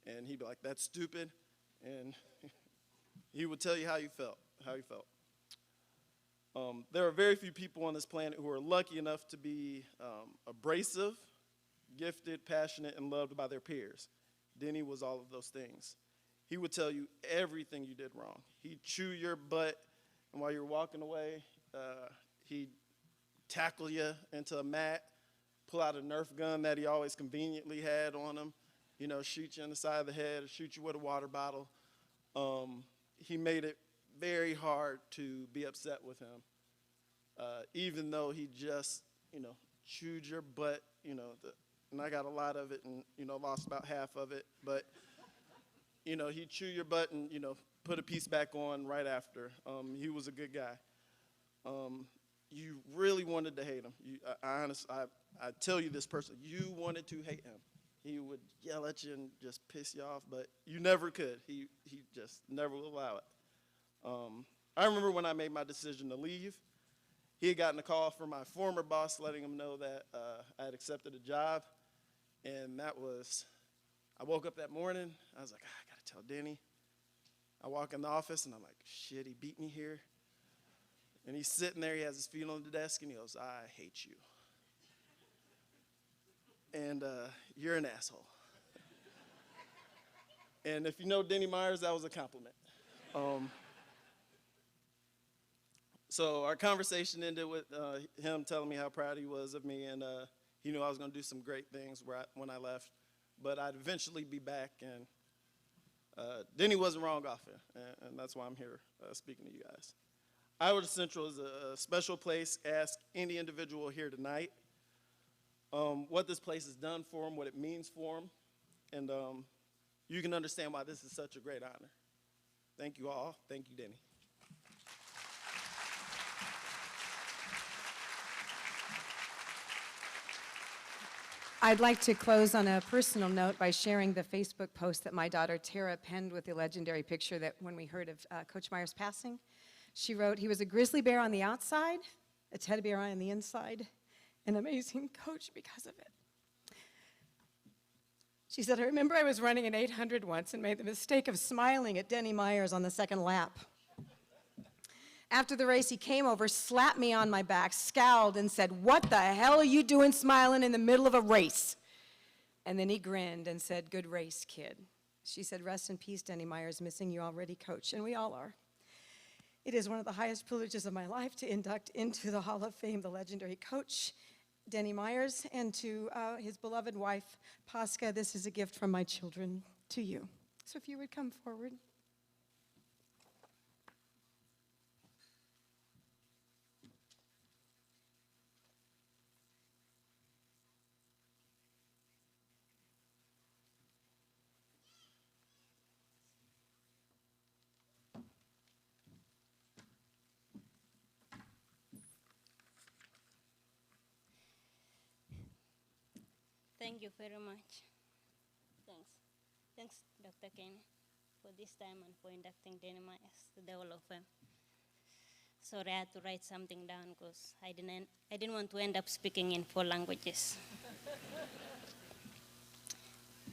and he'd be like, "That's stupid," and he would tell you how you felt. There are very few people on this planet who are lucky enough to be abrasive, gifted, passionate, and loved by their peers. Denny was all of those things. He would tell you everything you did wrong. He'd chew your butt, and while you're walking away, he'd tackle you into a mat, pull out a Nerf gun that he always conveniently had on him, shoot you in the side of the head or shoot you with a water bottle. He made it very hard to be upset with him, even though he just, chewed your butt, and I got a lot of it and, lost about half of it, but, he'd chew your butt and, put a piece back on right after. He was a good guy. You really wanted to hate him. I tell you this person, you wanted to hate him. He would yell at you and just piss you off, but you never could. He just never would allow it. I remember when I made my decision to leave, he had gotten a call from my former boss letting him know that I had accepted a job, and I woke up that morning, I was like, I gotta tell Denny. I walk in the office, and I'm like, shit, he beat me here. And he's sitting there, he has his feet on the desk, and he goes, "I hate you. And you're an asshole." And if you know Denny Myers, that was a compliment. So our conversation ended with him telling me how proud he was of me, and he knew I was going to do some great things when I left. But I'd eventually be back, and Denny wasn't wrong off it, and that's why I'm here speaking to you guys. Iowa Central is a special place. Ask any individual here tonight what this place has done for them, what it means for them, and you can understand why this is such a great honor. Thank you all. Thank you, Denny. I'd like to close on a personal note by sharing the Facebook post that my daughter Tara penned with the legendary picture that when we heard of Coach Myers passing. She wrote, "He was a grizzly bear on the outside, a teddy bear on the inside, an amazing coach because of it." She said, "I remember I was running an 800 once and made the mistake of smiling at Denny Myers on the second lap. After the race, he came over, slapped me on my back, scowled, and said, "What the hell are you doing smiling in the middle of a race?" And then he grinned and said, "Good race, kid." She said, "Rest in peace, Denny Myers, missing you already, Coach," and we all are. It is one of the highest privileges of my life to induct into the Hall of Fame the legendary coach, Denny Myers, and to his beloved wife, Pasca. This is a gift from my children to you. So if you would come forward. Thank you very much. Thanks. Thanks, Dr. Kenny, for this time and for inducting Denny Myers to the Hall of Fame. Sorry, I had to write something down because I didn't want to end up speaking in 4 languages.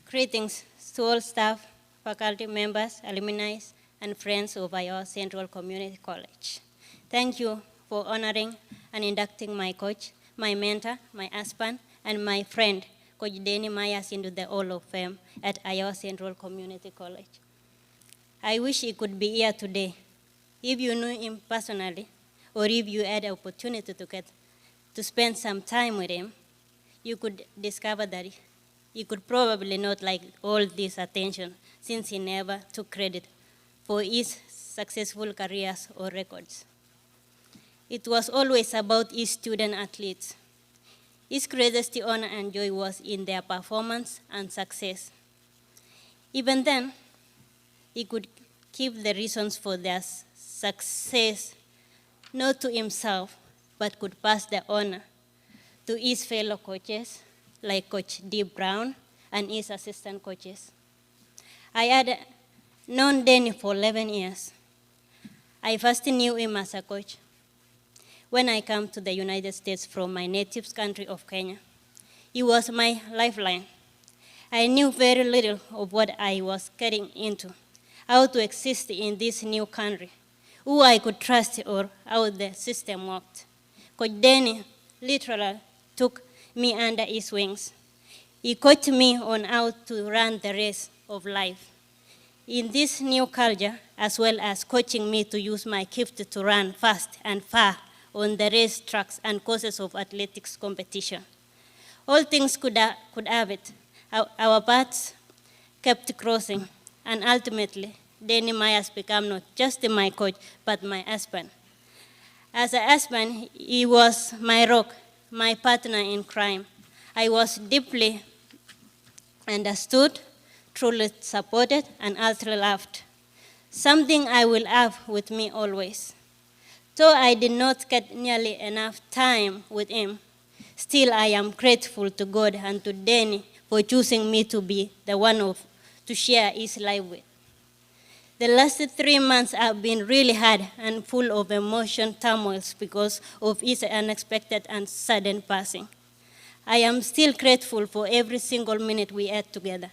Greetings to all staff, faculty members, alumni, and friends of our Central Community College. Thank you for honoring and inducting my coach, my mentor, my husband, and my friend, Coach Denny Myers, into the Hall of Fame at Iowa Central Community College. I wish he could be here today. If you knew him personally, or if you had the opportunity to spend some time with him, you could discover that he could probably not like all this attention, since he never took credit for his successful careers or records. It was always about his student athletes. His greatest honor and joy was in their performance and success. Even then, he could keep the reasons for their success not to himself, but could pass the honor to his fellow coaches, like Coach D. Brown and his assistant coaches. I had known Denny for 11 years. I first knew him as a coach when I came to the United States from my native country of Kenya. He was my lifeline. I knew very little of what I was getting into, how to exist in this new country, who I could trust or how the system worked. Coach Denny literally took me under his wings. He coached me on how to run the race of life in this new culture, as well as coaching me to use my gift to run fast and far on the race tracks and courses of athletics competition. All things could have it. Our paths kept crossing, and ultimately, Denny Myers became not just my coach, but my husband. As a husband, he was my rock, my partner in crime. I was deeply understood, truly supported, and utterly loved. Something I will have with me always. Though I did not get nearly enough time with him, still I am grateful to God and to Denny for choosing me to be the one to share his life with. The last 3 months have been really hard and full of emotion turmoils because of his unexpected and sudden passing. I am still grateful for every single minute we had together.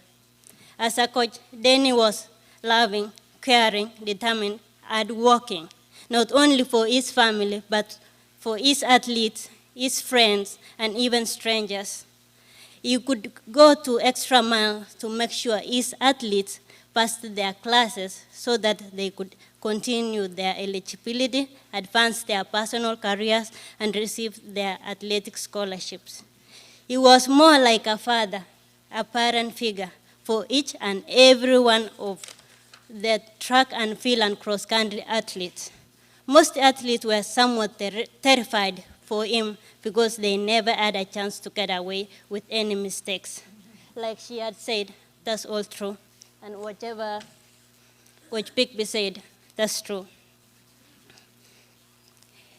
As a coach, Denny was loving, caring, determined, hardworking, not only for his family, but for his athletes, his friends, and even strangers. He could go to extra miles to make sure his athletes passed their classes so that they could continue their eligibility, advance their personal careers, and receive their athletic scholarships. He was more like a father, a parent figure for each and every one of the track and field and cross-country athletes. Most athletes were somewhat terrified for him because they never had a chance to get away with any mistakes. Like she had said, that's all true. And whatever Coach Bigby said, that's true.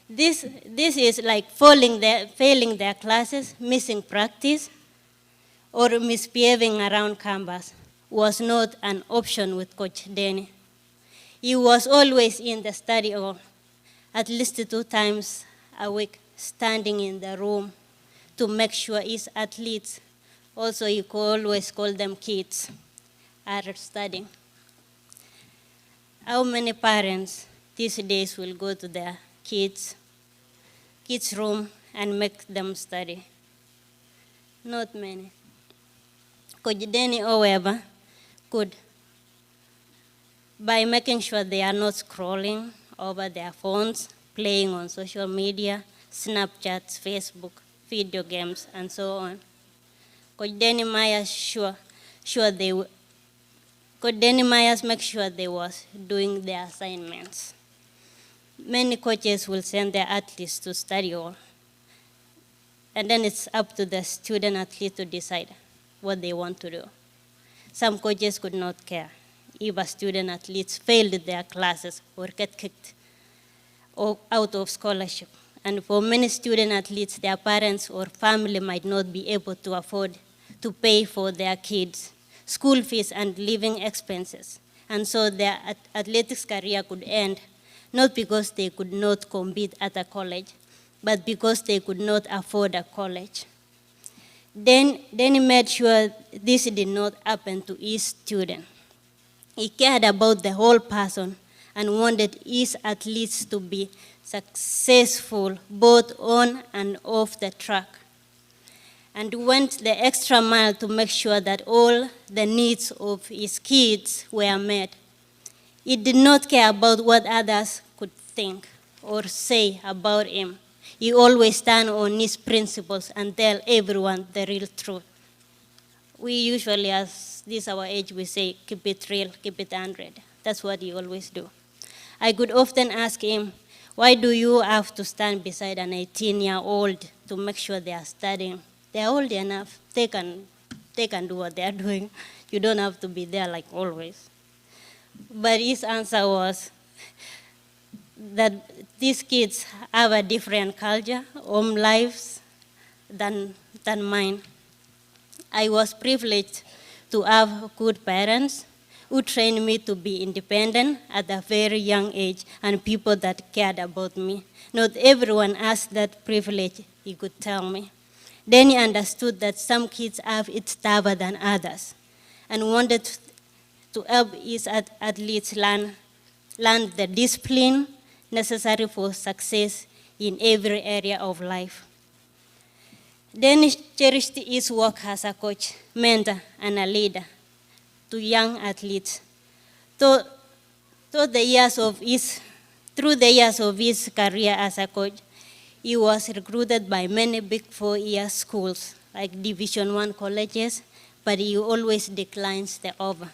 This is like failing their classes, missing practice, or misbehaving around campus was not an option with Coach Denny. He was always in the study hall, at least 2 times a week, standing in the room to make sure his athletes, also he could always call them kids, are studying. How many parents these days will go to their kids' room and make them study. Not many. Coach Denny, however, could, by making sure they are not scrolling over their phones, playing on social media, Snapchats, Facebook, video games, and so on. Coach Denny Myers Coach Denny Myers make sure they was doing their assignments. Many coaches will send their athletes to study all, and then it's up to the student athlete to decide what they want to do. Some coaches could not care if a student athletes failed their classes or get kicked or out of scholarship. And for many student athletes, their parents or family might not be able to afford to pay for their kids' school fees and living expenses. And so their athletics career could end, not because they could not compete at a college, but because they could not afford a college. Then he made sure this did not happen to each student. He cared about the whole person and wanted each athlete to be successful both on and off the track, and went the extra mile to make sure that all the needs of his kids were met. He did not care about what others could think or say about him. He always stand on his principles and tell everyone the real truth. We usually, as this our age, we say, keep it real, keep it 100. That's what he always do. I could often ask him, why do you have to stand beside an 18-year-old to make sure they are studying? They're old enough, they can do what they're doing. You don't have to be there like always. But his answer was that these kids have a different culture, home lives than mine. I was privileged to have good parents who trained me to be independent at a very young age and people that cared about me. Not everyone has that privilege, he could tell me. Then he understood that some kids have it tougher than others and wanted to help his athletes learn the discipline necessary for success in every area of life. Then he cherished his work as a coach, mentor, and a leader to young athletes. Through the years of his career as a coach, he was recruited by many big 4-year schools, like Division I colleges, but he always declines the offer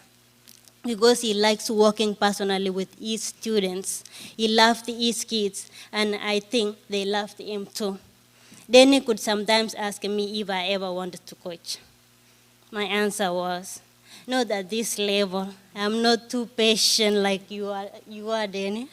because he likes working personally with his students. He loved his kids, and I think they loved him too. Then he could sometimes ask me if I ever wanted to coach. My answer was, not at this level. I'm not too patient like you are, Danny.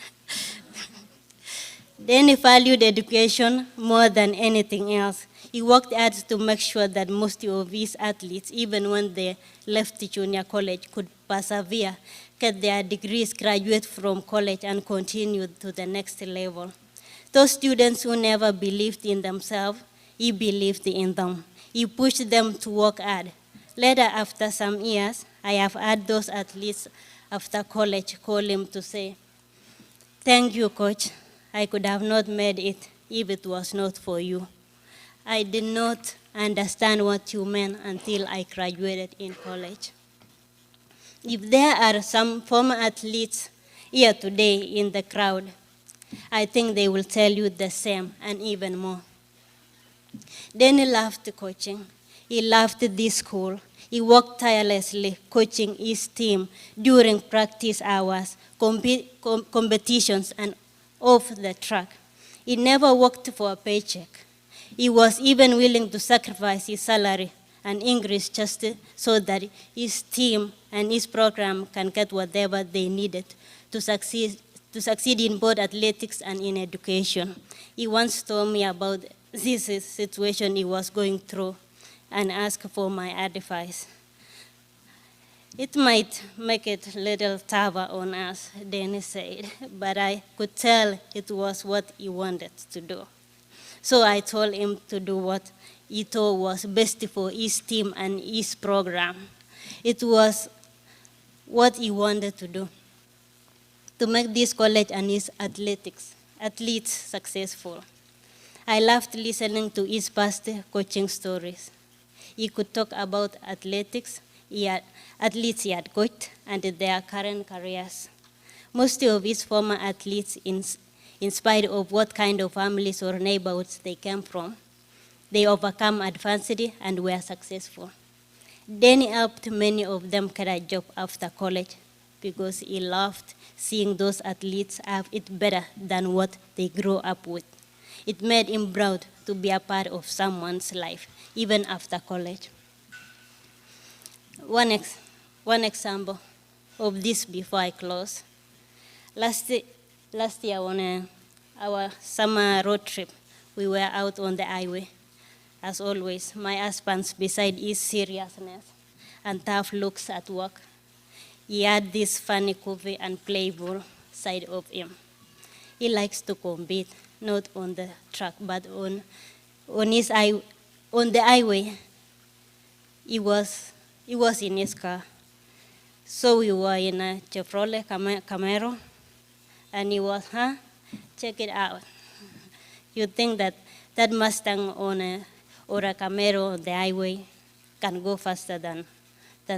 Then he valued education more than anything else. He worked hard to make sure that most of his athletes, even when they left junior college, could persevere, get their degrees, graduate from college, and continue to the next level. Those students who never believed in themselves, he believed in them. He pushed them to work hard. Later, after some years, I have had those athletes after college call him to say, "Thank you, coach. I could have not made it if it was not for you. I did not understand what you meant until I graduated in college." If there are some former athletes here today in the crowd, I think they will tell you the same and even more. Then he loved coaching. He loved this school. He worked tirelessly coaching his team during practice hours, competitions, and off the track. He never worked for a paycheck. He was even willing to sacrifice his salary and increase just so that his team and his program can get whatever they needed to succeed in both athletics and in education. He once told me about this situation he was going through and asked for my advice. It might make it a little tougher on us, Dennis said, but I could tell it was what he wanted to do. So I told him to do what he thought was best for his team and his program. It was what he wanted to do. to make this college and its athletes successful. I loved listening to his past coaching stories. He could talk about athletes he had coached and their current careers. Most of his former athletes, in spite of what kind of families or neighborhoods they came from, they overcome adversity and were successful. Danny helped many of them get a job after college because he loved seeing those athletes have it better than what they grew up with. It made him proud to be a part of someone's life, even after college. One example of this before I close. Last year on our summer road trip, we were out on the highway. As always, my husband's beside his seriousness and tough looks at work. He had this funny, goofy, and playful side of him. He likes to compete, not on the track, but on the highway. He was in his car. So we were in a Chevrolet Camaro, and he was, check it out. You think that Mustang or a Camaro on the highway can go faster than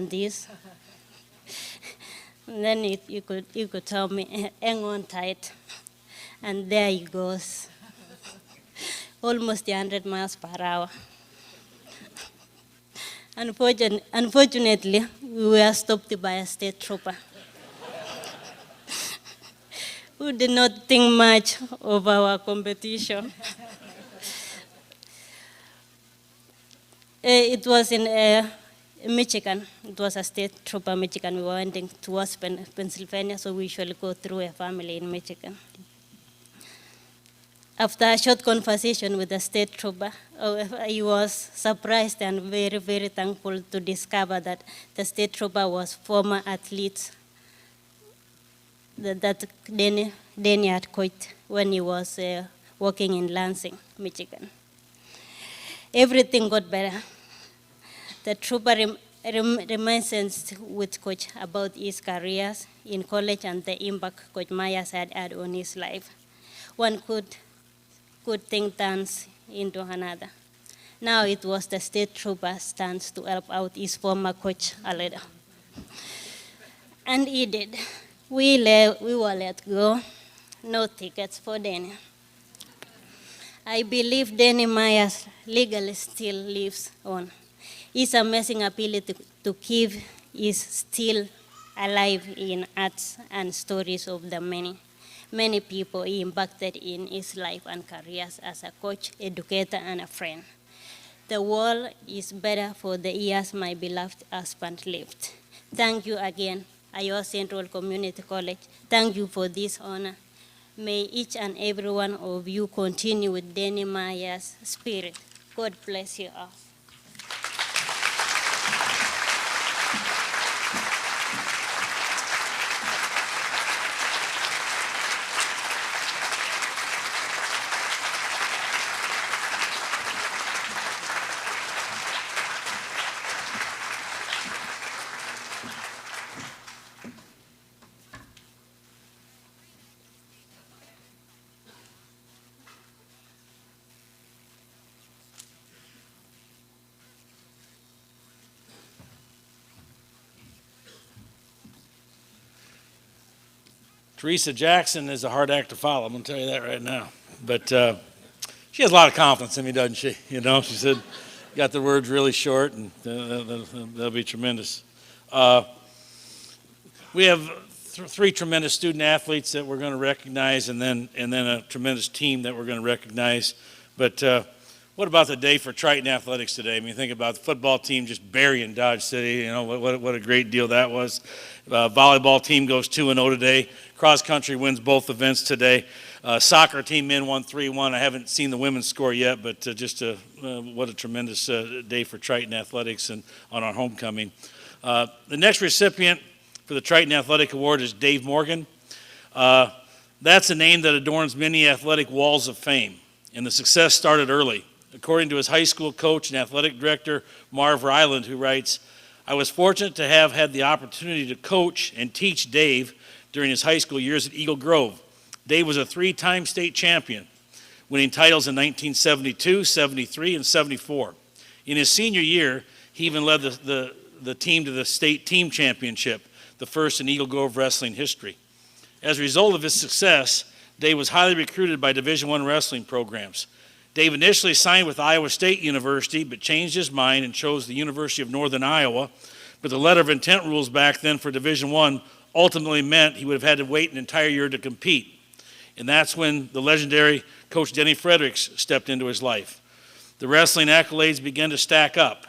this? And then you could tell me, hang on tight. And there he goes, almost 100 miles per hour. Unfortunately, we were stopped by a state trooper who did not think much of our competition. It was in Michigan. It was a state trooper, Michigan. We were heading towards Pennsylvania, so we usually go through a family in Michigan. After a short conversation with the state trooper, he was surprised and very, very thankful to discover that the state trooper was former athlete that Danny had coached when he was working in Lansing, Michigan. Everything got better. The trooper reminisced with Coach about his careers in college and the impact Coach Myers had on his life. One good thing turns into another. Now it was the state trooper's turn to help out his former coach a little. And he did. We were let go. No tickets for Danny. I believe Danny Myers legally still lives on. His amazing ability to give is still alive in arts and stories of the many people he impacted in his life and careers as a coach, educator, and a friend. The world is better for the years my beloved husband lived. Thank you again, Iowa Central Community College. Thank you for this honor. May each and every one of you continue with Danny Myers' spirit. God bless you all. Teresa Jackson is a hard act to follow, I'm going to tell you that right now. But she has a lot of confidence in me, doesn't she? You know, she said, got the words really short, and they'll be tremendous. We have three tremendous student athletes that we're going to recognize, and then a tremendous team that we're going to recognize. But what about the day for Triton Athletics today? I mean, think about the football team just burying Dodge City. You know, what a great deal that was. Volleyball team goes 2-0 today. Cross country wins both events today. Soccer team men won 3-1. I haven't seen the women's score yet, but what a tremendous day for Triton Athletics and on our homecoming. The next recipient for the Triton Athletic Award is Dave Morgan. That's a name that adorns many athletic walls of fame, and the success started early. According to his high school coach and athletic director, Marv Ryland, who writes, I was fortunate to have had the opportunity to coach and teach Dave during his high school years at Eagle Grove. Dave was a 3-time state champion, winning titles in 1972, 73, and 74. In his senior year, he even led the team to the state team championship, the first in Eagle Grove wrestling history. As a result of his success, Dave was highly recruited by Division I wrestling programs. Dave initially signed with Iowa State University, but changed his mind and chose the University of Northern Iowa. But the letter of intent rules back then for Division I ultimately meant he would have had to wait an entire year to compete. And that's when the legendary Coach Denny Fredericks stepped into his life. The wrestling accolades began to stack up.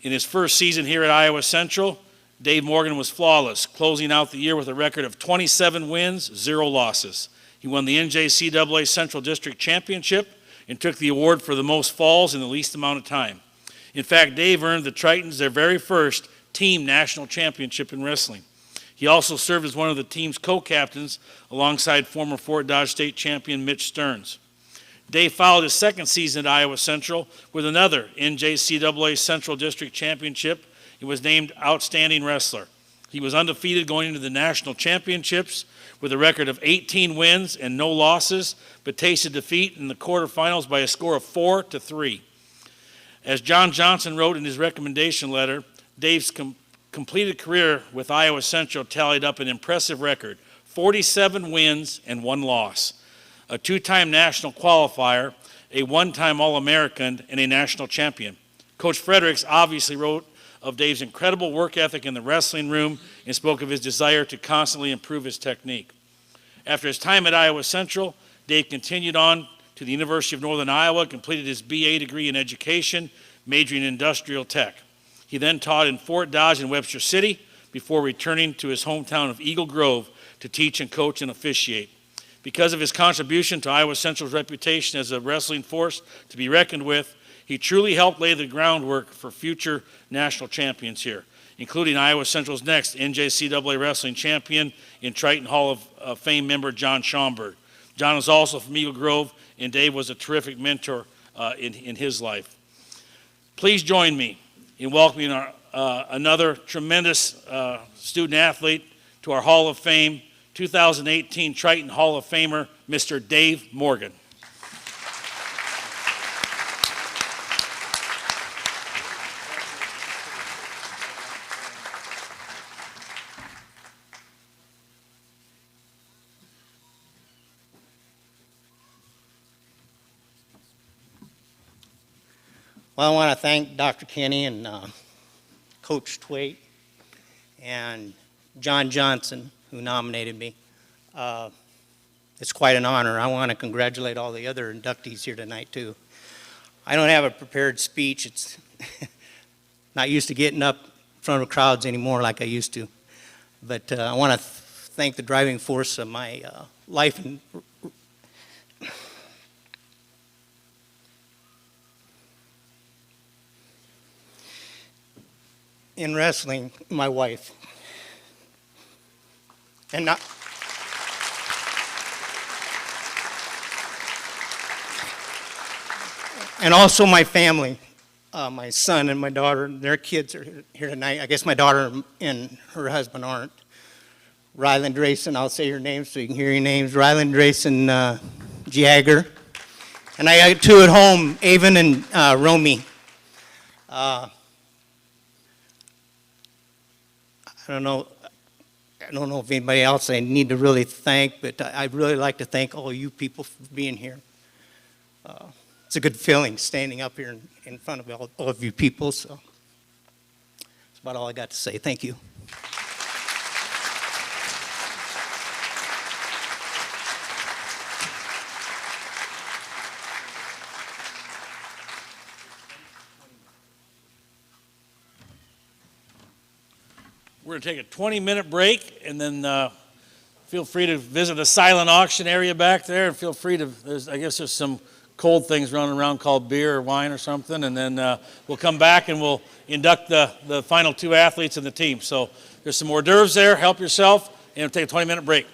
In his first season here at Iowa Central, Dave Morgan was flawless, closing out the year with a record of 27 wins, 0 losses. He won the NJCAA Central District Championship and took the award for the most falls in the least amount of time. In fact, Dave earned the Tritons their very first team national championship in wrestling. He also served as one of the team's co-captains alongside former Fort Dodge State champion Mitch Stearns. Dave followed his second season at Iowa Central with another NJCAA Central District Championship. He was named Outstanding Wrestler. He was undefeated going into the national championships with a record of 18 wins and no losses, but tasted defeat in the quarterfinals by a score of 4-3. As John Johnson wrote in his recommendation letter, Dave's completed career with Iowa Central tallied up an impressive record, 47 wins and 1 loss, a 2-time national qualifier, a 1-time All-American, and a national champion. Coach Fredericks obviously wrote of Dave's incredible work ethic in the wrestling room and spoke of his desire to constantly improve his technique. After his time at Iowa Central, Dave continued on to the University of Northern Iowa, completed his BA degree in education, majoring in industrial tech. He then taught in Fort Dodge and Webster City before returning to his hometown of Eagle Grove to teach and coach and officiate. Because of his contribution to Iowa Central's reputation as a wrestling force to be reckoned with, he truly helped lay the groundwork for future national champions here, including Iowa Central's next NJCAA wrestling champion in Triton Hall of Fame member John Schaumburg. John is also from Eagle Grove, and Dave was a terrific mentor in his life. Please join me in welcoming another tremendous student athlete to our Hall of Fame, 2018 Triton Hall of Famer, Mr. Dave Morgan. Well, I want to thank Dr. Kenny and Coach Twait and John Johnson, who nominated me. It's quite an honor. I want to congratulate all the other inductees here tonight, too. I don't have a prepared speech. It's not used to getting up in front of crowds anymore like I used to. But I want to thank the driving force of my life and in wrestling, my wife. And not and also my family, my son and my daughter. Their kids are here tonight. I guess my daughter and her husband aren't. Ryland Drayson, I'll say your names so you can hear your names. Ryland Drayson Jagger. And I got 2 at home, Avon and Romy. I don't know if anybody else I need to really thank, but I'd really like to thank all you people for being here. It's a good feeling standing up here in front of all of you people, so that's about all I got to say. Thank you. We're going to take a 20-minute break, and then feel free to visit the silent auction area back there, and feel free to, I guess there's some cold things running around called beer or wine or something, and then we'll come back and we'll induct the final 2 athletes in the team. So there's some hors d'oeuvres there. Help yourself, and we'll take a 20-minute break.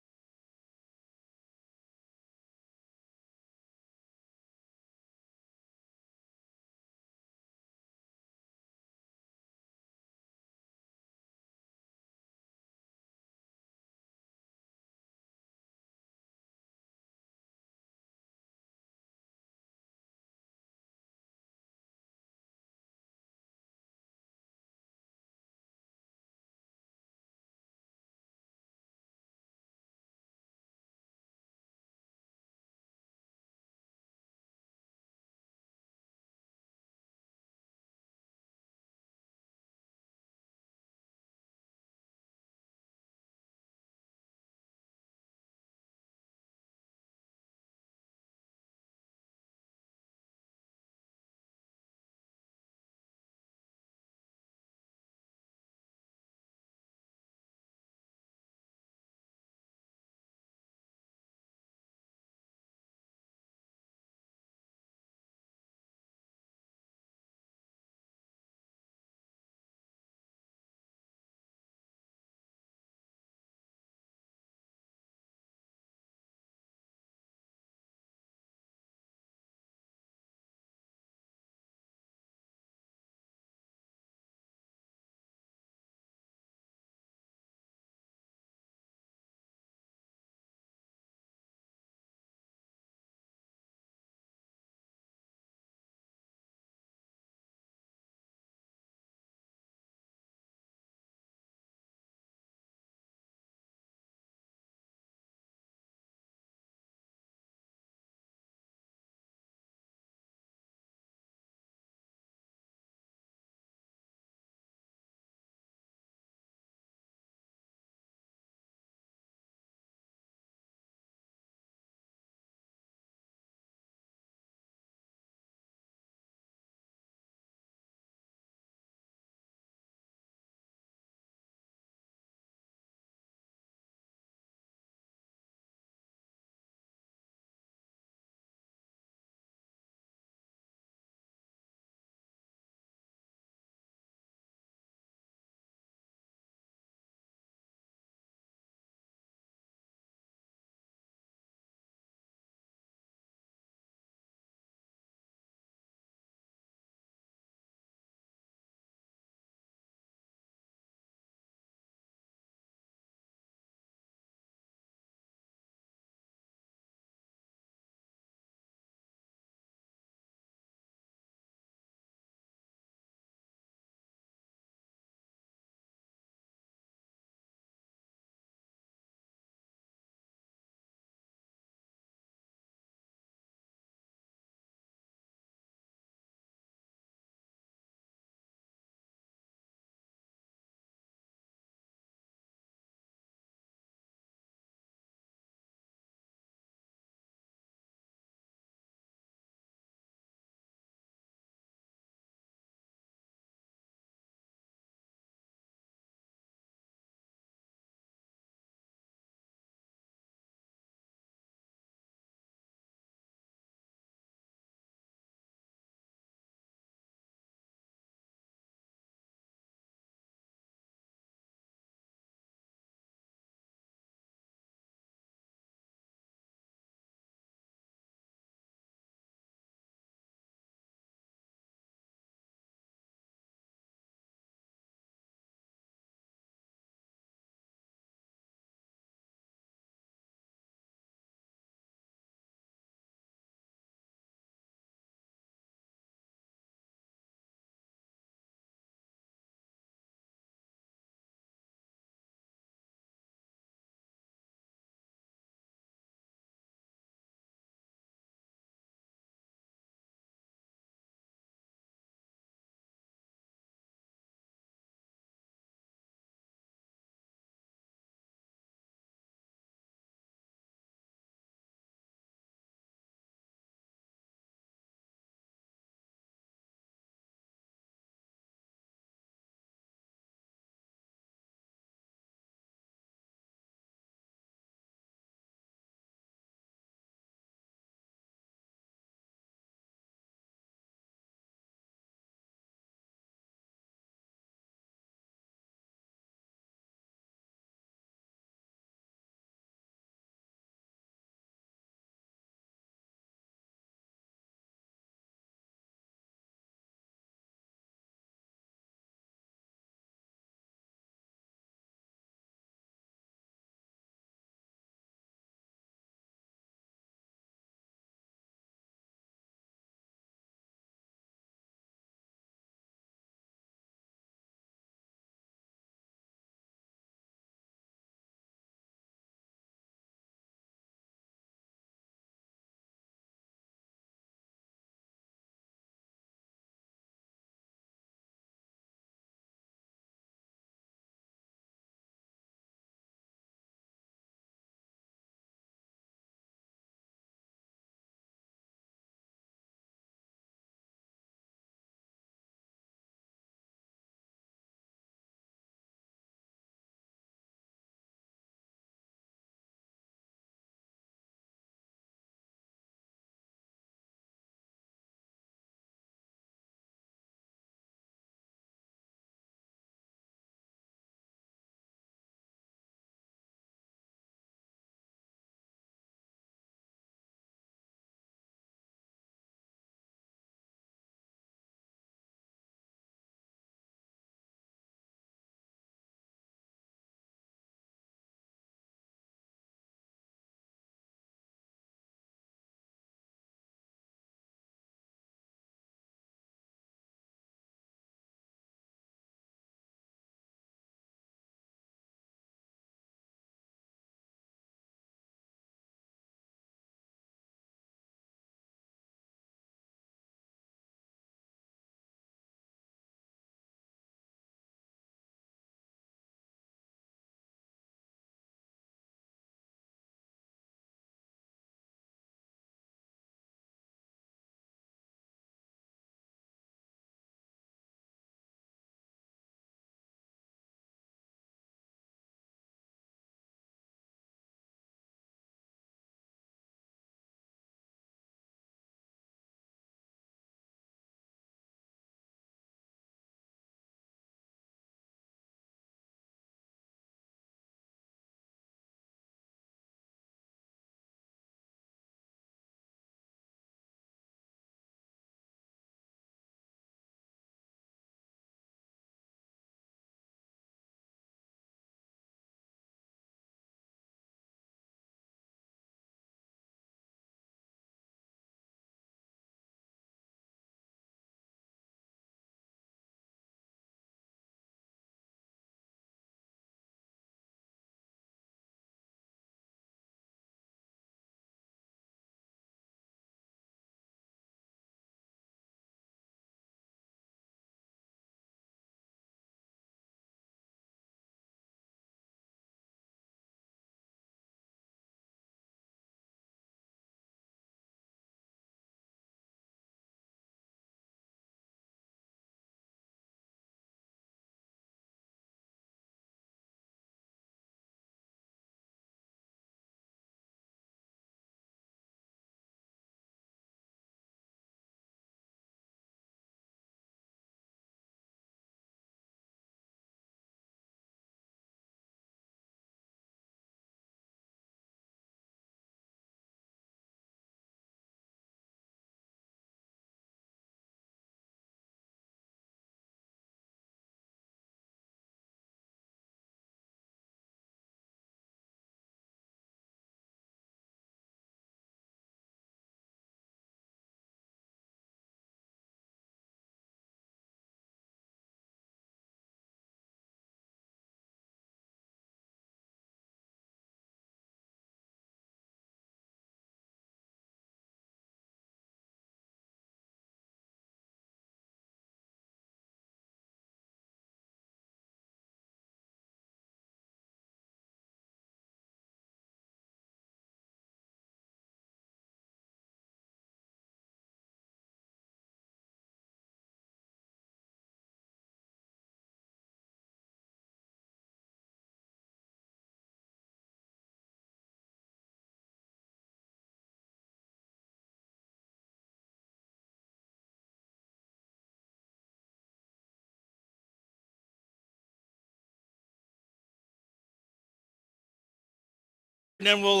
And then we'll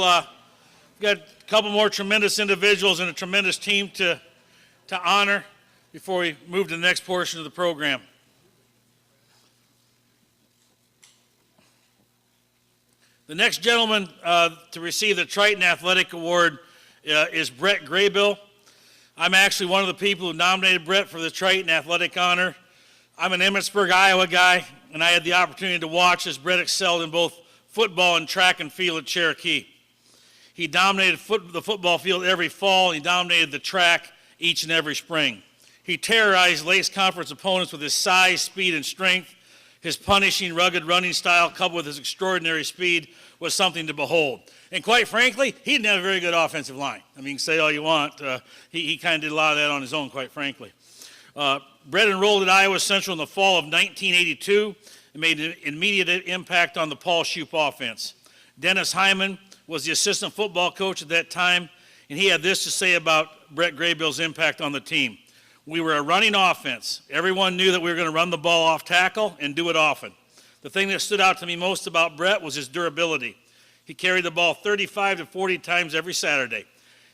got a couple more tremendous individuals and a tremendous team to honor before we move to the next portion of the program. The next gentleman to receive the Triton Athletic Award is Brett Graybill. I'm actually one of the people who nominated Brett for the Triton Athletic honor. I'm an Emmitsburg, Iowa guy, and I had the opportunity to watch as Brett excelled in both football and track and field at Cherokee. He dominated the football field every fall, and he dominated the track each and every spring. He terrorized Lakes Conference opponents with his size, speed, and strength. His punishing, rugged running style, coupled with his extraordinary speed, was something to behold. And quite frankly, he didn't have a very good offensive line. I mean, say all you want. He kind of did a lot of that on his own, quite frankly. Brett enrolled at Iowa Central in the fall of 1982 and made an immediate impact on the Paul Shoup offense. Dennis Hyman was the assistant football coach at that time, and he had this to say about Brett Graybill's impact on the team. We were a running offense. Everyone knew that we were going to run the ball off tackle and do it often. The thing that stood out to me most about Brett was his durability. He carried the ball 35 to 40 times every Saturday.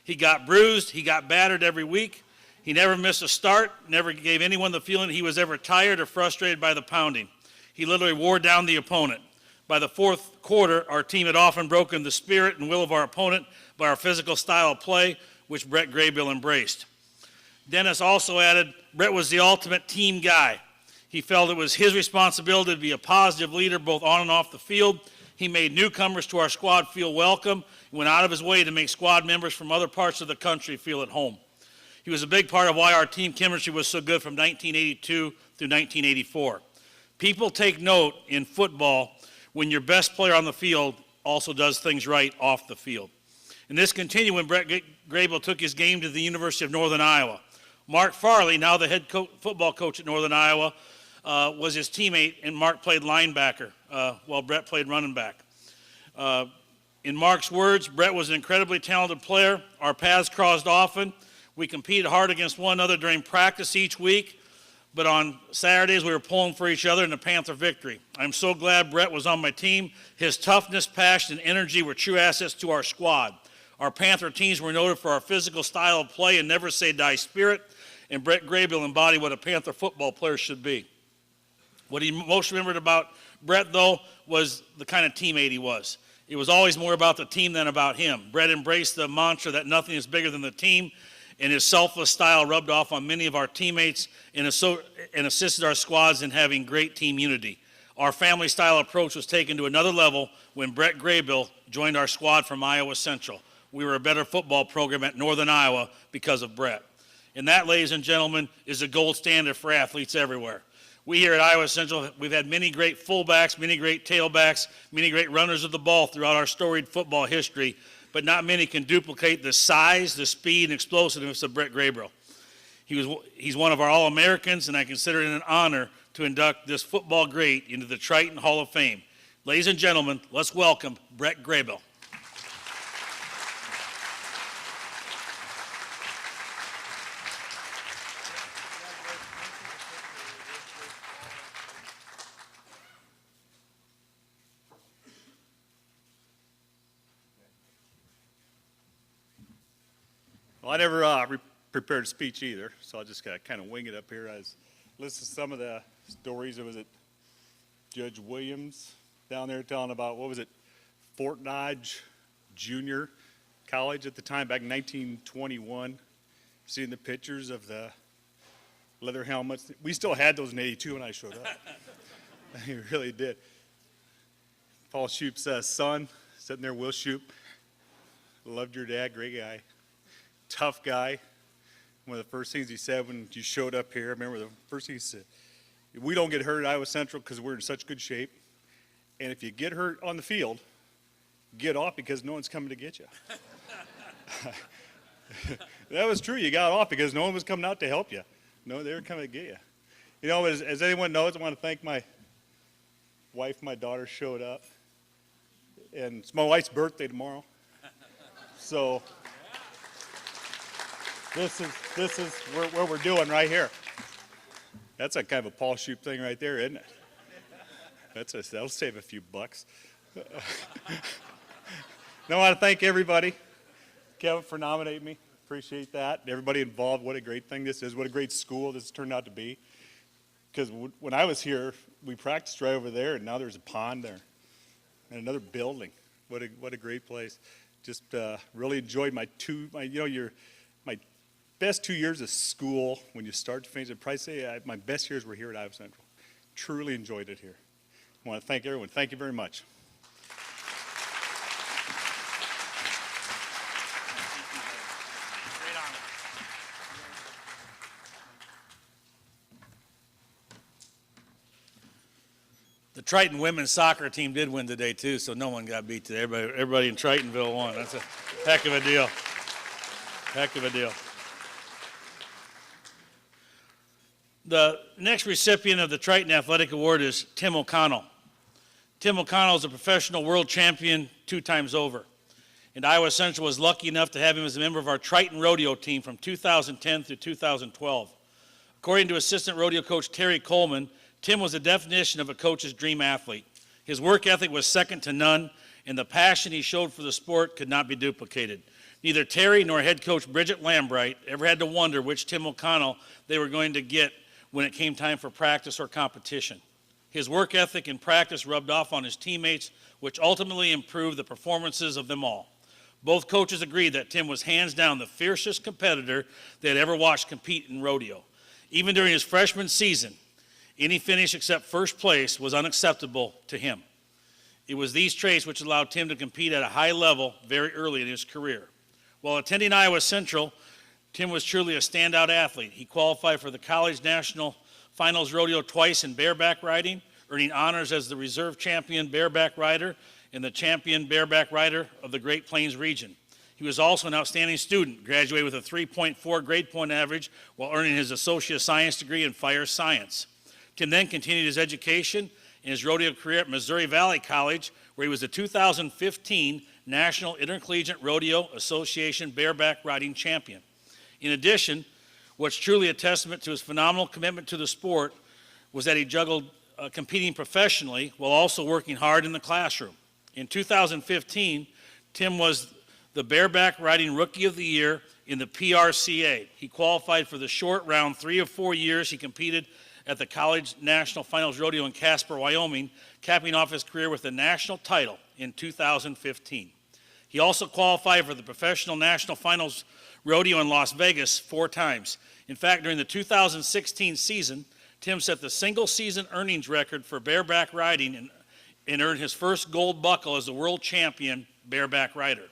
He got bruised, he got battered every week. He never missed a start, never gave anyone the feeling he was ever tired or frustrated by the pounding. He literally wore down the opponent. By the fourth quarter, our team had often broken the spirit and will of our opponent by our physical style of play, which Brett Graybill embraced. Dennis also added, Brett was the ultimate team guy. He felt it was his responsibility to be a positive leader both on and off the field. He made newcomers to our squad feel welcome and went out of his way to make squad members from other parts of the country feel at home. He was a big part of why our team chemistry was so good from 1982 through 1984. People take note in football when your best player on the field also does things right off the field. And this continued when Brett Graybill took his game to the University of Northern Iowa. Mark Farley, now the head football coach at Northern Iowa, was his teammate, and Mark played linebacker while Brett played running back. In Mark's words, Brett was an incredibly talented player. Our paths crossed often. We competed hard against one another during practice each week, but on Saturdays we were pulling for each other in the Panther victory. I'm so glad Brett was on my team. His toughness, passion, and energy were true assets to our squad. Our Panther teams were noted for our physical style of play and never say die spirit, and Brett Graybill embodied what a Panther football player should be. What he most remembered about Brett, though, was the kind of teammate he was. It was always more about the team than about him. Brett embraced the mantra that nothing is bigger than the team, and his selfless style rubbed off on many of our teammates and assisted our squads in having great team unity. Our family-style approach was taken to another level when Brett Graybill joined our squad from Iowa Central. We were a better football program at Northern Iowa because of Brett. And that, ladies and gentlemen, is a gold standard for athletes everywhere. We here at Iowa Central, we've had many great fullbacks, many great tailbacks, many great runners of the ball throughout our storied football history, but not many can duplicate the size, the speed, and explosiveness of Brett Graybill. He's one of our All-Americans, and I consider it an honor to induct this football great into the Triton Hall of Fame. Ladies and gentlemen, let's welcome Brett Graybill. Well, I never prepared a speech either, so I'll just kind of wing it up here. I was listening to some of the stories. It was at Judge Williams down there telling about, what was it, Fort Dodge Junior College at the time, back in 1921. Seeing the pictures of the leather helmets. We still had those in '82 when I showed up. We really did. Paul Shoup's son, sitting there, Will Shoup. Loved your dad, great guy. Tough guy. One of the first things he said when you showed up here, I remember the first thing he said, we don't get hurt at Iowa Central because we're in such good shape. And if you get hurt on the field, get off because no one's coming to get you. That was true. You got off because no one was coming out to help you. No, they were coming to get you. You know, as anyone knows, I want to thank my wife. My daughter showed up. And it's my wife's birthday tomorrow. So this is what we're doing right here. That's a kind of a Paul Shoup thing right there, isn't it? That'll save a few bucks. I want to thank everybody, Kevin, for nominating me. Appreciate that. Everybody involved, what a great thing this is. What a great school this turned out to be. Because when I was here, we practiced right over there, and now there's a pond there and another building. What a great place. Just really enjoyed my best 2 years of school. When you start to finish, I'd probably say my best years were here at Iowa Central. Truly enjoyed it here. I want to thank everyone. Thank you very much. The Triton women's soccer team did win today, too, so no one got beat today. Everybody in Tritonville won. That's a heck of a deal. Heck of a deal. The next recipient of the Triton Athletic Award is Tim O'Connell. Tim O'Connell is a professional world champion 2 times over. And Iowa Central was lucky enough to have him as a member of our Triton rodeo team from 2010 through 2012. According to assistant rodeo coach Terry Coleman, Tim was the definition of a coach's dream athlete. His work ethic was second to none, and the passion he showed for the sport could not be duplicated. Neither Terry nor head coach Bridget Lambright ever had to wonder which Tim O'Connell they were going to get when it came time for practice or competition. His work ethic and practice rubbed off on his teammates, which ultimately improved the performances of them all. Both coaches agreed that Tim was hands down the fiercest competitor they had ever watched compete in rodeo. Even during his freshman season, any finish except first place was unacceptable to him. It was these traits which allowed Tim to compete at a high level very early in his career. While attending Iowa Central, Tim was truly a standout athlete. He qualified for the College National Finals Rodeo twice in bareback riding, earning honors as the reserve champion bareback rider and the champion bareback rider of the Great Plains region. He was also an outstanding student, graduated with a 3.4 grade point average while earning his Associate of Science degree in fire science. Tim then continued his education and his rodeo career at Missouri Valley College, where he was the 2015 National Intercollegiate Rodeo Association bareback riding champion. In addition, what's truly a testament to his phenomenal commitment to the sport was that he juggled competing professionally while also working hard in the classroom. In 2015, Tim was the bareback riding Rookie of the Year in the PRCA. He qualified for the short round 3 of 4 years he competed at the College National Finals Rodeo in Casper, Wyoming, capping off his career with the national title in 2015. He also qualified for the Professional National Finals Rodeo in Las Vegas 4 times. In fact, during the 2016 season, Tim set the single season earnings record for bareback riding and earned his first gold buckle as the world champion bareback rider.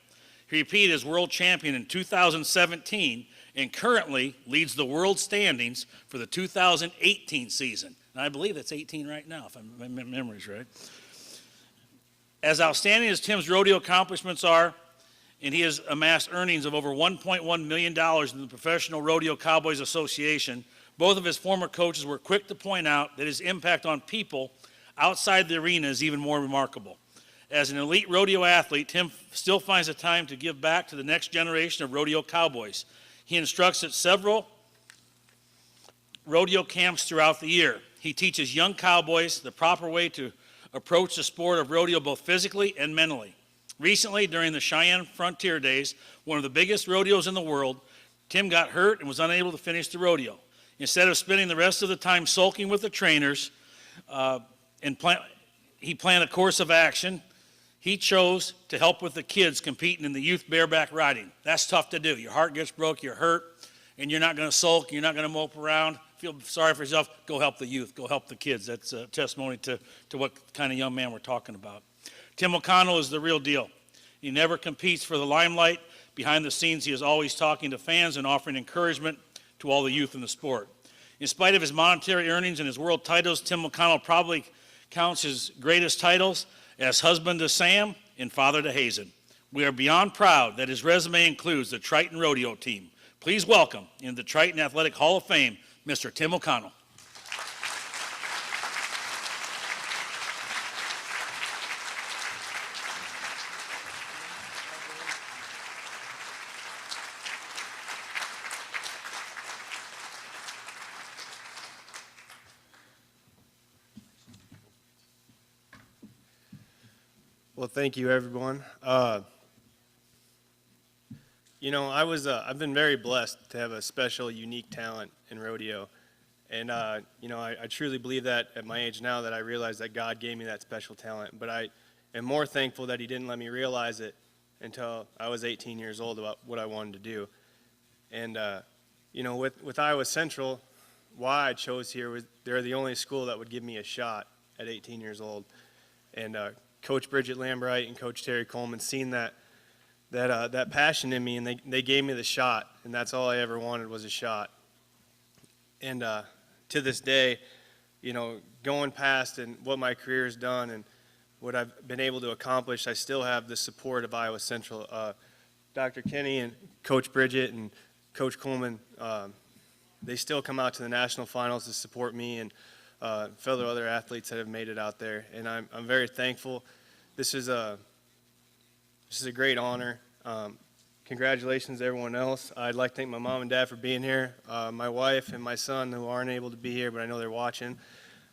He repeated as world champion in 2017 and currently leads the world standings for the 2018 season. And I believe that's 18 right now, if my memory's right. As outstanding as Tim's rodeo accomplishments are, and he has amassed earnings of over $1.1 million in the Professional Rodeo Cowboys Association, both of his former coaches were quick to point out that his impact on people outside the arena is even more remarkable. As an elite rodeo athlete, Tim still finds the time to give back to the next generation of rodeo cowboys. He instructs at several rodeo camps throughout the year. He teaches young cowboys the proper way to approach the sport of rodeo both physically and mentally. Recently, during the Cheyenne Frontier Days, one of the biggest rodeos in the world, Tim got hurt and was unable to finish the rodeo. Instead of spending the rest of the time sulking with the trainers, he planned a course of action. He chose to help with the kids competing in the youth bareback riding. That's tough to do. Your heart gets broke, you're hurt, and you're not going to sulk, you're not going to mope around, feel sorry for yourself. Go help the youth, go help the kids. That's a testimony to what kind of young man we're talking about. Tim O'Connell is the real deal. He never competes for the limelight. Behind the scenes, he is always talking to fans and offering encouragement to all the youth in the sport. In spite of his monetary earnings and his world titles, Tim O'Connell probably counts his greatest titles as husband to Sam and father to Hazen. We are beyond proud that his resume includes the Triton Rodeo team. Please welcome in the Triton Athletic Hall of Fame, Mr. Tim O'Connell. Well, thank you, everyone. I've been very blessed to have a special, unique talent in rodeo. And, I truly believe that at my age now that I realize that God gave me that special talent. But I am more thankful that he didn't let me realize it until I was 18 years old about what I wanted to do. And, with Iowa Central, why I chose here was they're the only school that would give me a shot at 18 years old. And Coach Bridget Lambright and Coach Terry Coleman seen that passion in me, and they gave me the shot, and that's all I ever wanted was a shot. And to this day, going past and what my career has done and what I've been able to accomplish, I still have the support of Iowa Central. Dr. Kenny and Coach Bridget and Coach Coleman, they still come out to the national finals to support me and fellow other athletes that have made it out there, and I'm very thankful. This is a great honor. Congratulations to everyone else. I'd like to thank my mom and dad for being here, my wife and my son who aren't able to be here, but I know they're watching.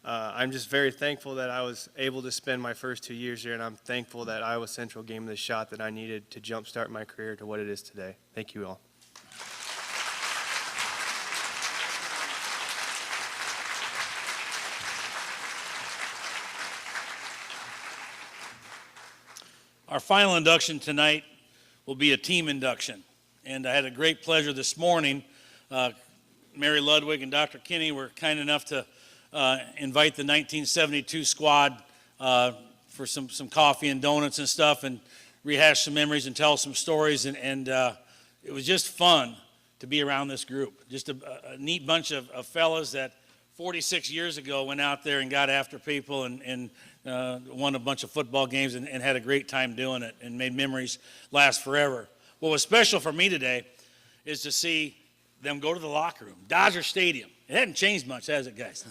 I'm just very thankful that I was able to spend my first 2 years here, and I'm thankful that Iowa Central gave me the shot that I needed to jumpstart my career to what it is today. Thank you all. Our final induction tonight will be a team induction. And I had a great pleasure this morning. Mary Ludwig and Dr. Kinney were kind enough to invite the 1972 squad for some coffee and donuts and stuff and rehash some memories and tell some stories. And it was just fun to be around this group. Just a neat bunch of fellas that 46 years ago went out there and got after people and won a bunch of football games and had a great time doing it and made memories last forever. What was special for me today is to see them go to the locker room, Dodger Stadium. It hadn't changed much, has it, guys?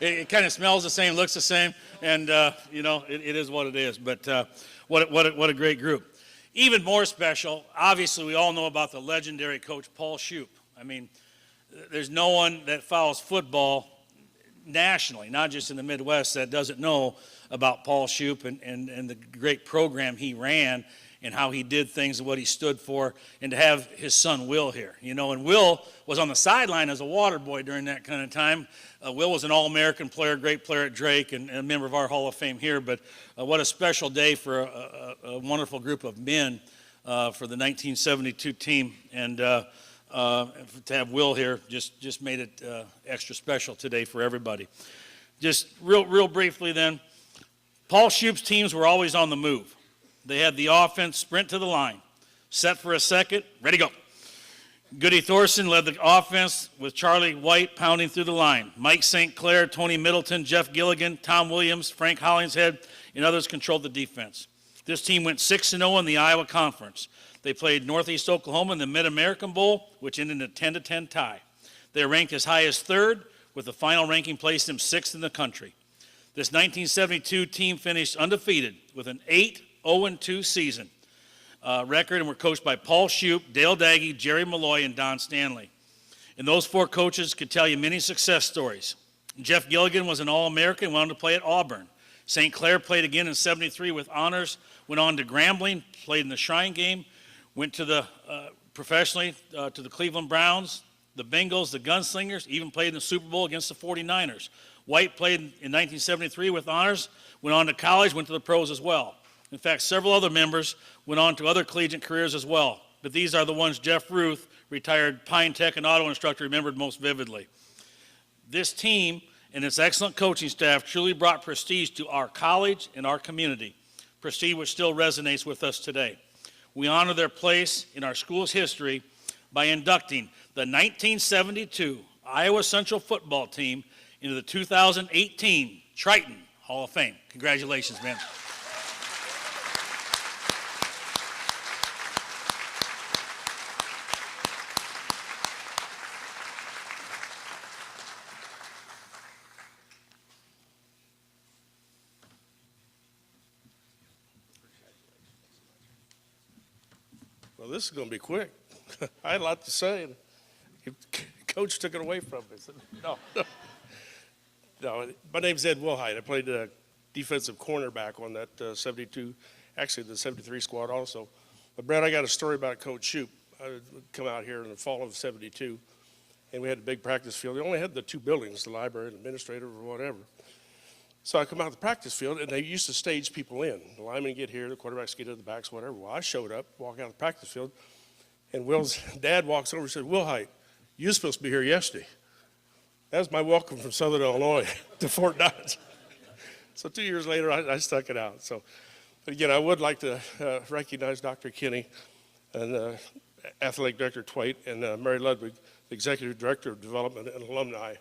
It kind of smells the same, looks the same, and it is what it is. But what a great group. Even more special, obviously, we all know about the legendary coach Paul Shoup. I mean, there's no one that follows football nationally, not just in the Midwest, that doesn't know about Paul Shoup and the great program he ran and how he did things and what he stood for, and to have his son Will here. And Will was on the sideline as a water boy during that kind of time. Will was an All-American player, great player at Drake, and a member of our Hall of Fame here, but what a special day for a wonderful group of men for the 1972 team, and to have Will here just made it extra special today for everybody. Just real briefly then, Paul Shoup's teams were always on the move. They had the offense sprint to the line, set for a second, ready, go. Goody Thorson led the offense with Charlie White pounding through the line. Mike St. Clair, Tony Middleton, Jeff Gilligan, Tom Williams, Frank Hollingshead, and others controlled the defense. This team went 6-0 in the Iowa Conference. They played Northeast Oklahoma in the Mid-American Bowl, which ended in a 10-10 tie. They ranked as high as third, with the final ranking placed them sixth in the country. This 1972 team finished undefeated with an 8-0-2 season record, and were coached by Paul Shoup, Dale Daggy, Jerry Malloy, and Don Stanley. And those four coaches could tell you many success stories. Jeff Gilligan was an All-American, went on to play at Auburn. St. Clair played again in '73 with honors, went on to Grambling, played in the Shrine Game, went to the professionally to the Cleveland Browns, the Bengals, the Gunslingers, even played in the Super Bowl against the 49ers. White played in 1973 with honors, went on to college, went to the pros as well. In fact, several other members went on to other collegiate careers as well. But these are the ones Jeff Ruth, retired Pine Tech and auto instructor, remembered most vividly. This team and its excellent coaching staff truly brought prestige to our college and our community, prestige which still resonates with us today. We honor their place in our school's history by inducting the 1972 Iowa Central football team into the 2018 Triton Hall of Fame. Congratulations, man. Well, this is going to be quick. I had a lot to say, and Coach took it away from me. So, no. My name's Ed Wilhite. I played defensive cornerback on that 72, actually the 73 squad also. But, Brad, I got a story about Coach Shoup. come out here in the fall of '72, and we had a big practice field. They only had the two buildings, the library and administrative or whatever. So I come out of the practice field, and they used to stage people in. The linemen get here, the quarterbacks get to the backs, whatever. Well, I showed up, walk out of the practice field, and Will's dad walks over and said, "Will Height, you were supposed to be here yesterday." That was my welcome from Southern Illinois to Fort Dodge. So 2 years later, I stuck it out. So, but again, I would like to recognize Dr. Kinney and Athletic Director Twait and Mary Ludwig, the Executive Director of Development and Alumni,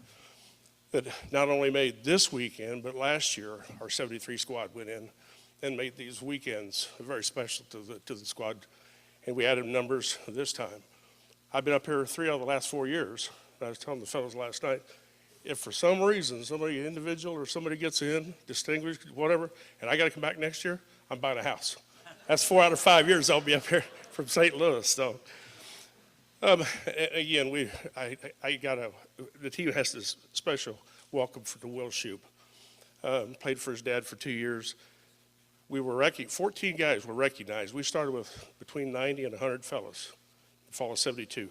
that not only made this weekend, but last year, our 73 squad went in and made these weekends very special to the squad. And we added numbers this time. I've been up here 3 out of the last 4 years. I was telling the fellows last night, if for some reason somebody individual or somebody gets in, distinguished, whatever, and I got to come back next year, I'm buying a house. That's 4 out of 5 years I'll be up here from St. Louis. So again, the team has this special welcome to Will Shoup. Played for his dad for 2 years. We were 14 guys were recognized. We started with between 90 and 100 fellows in the fall of '72.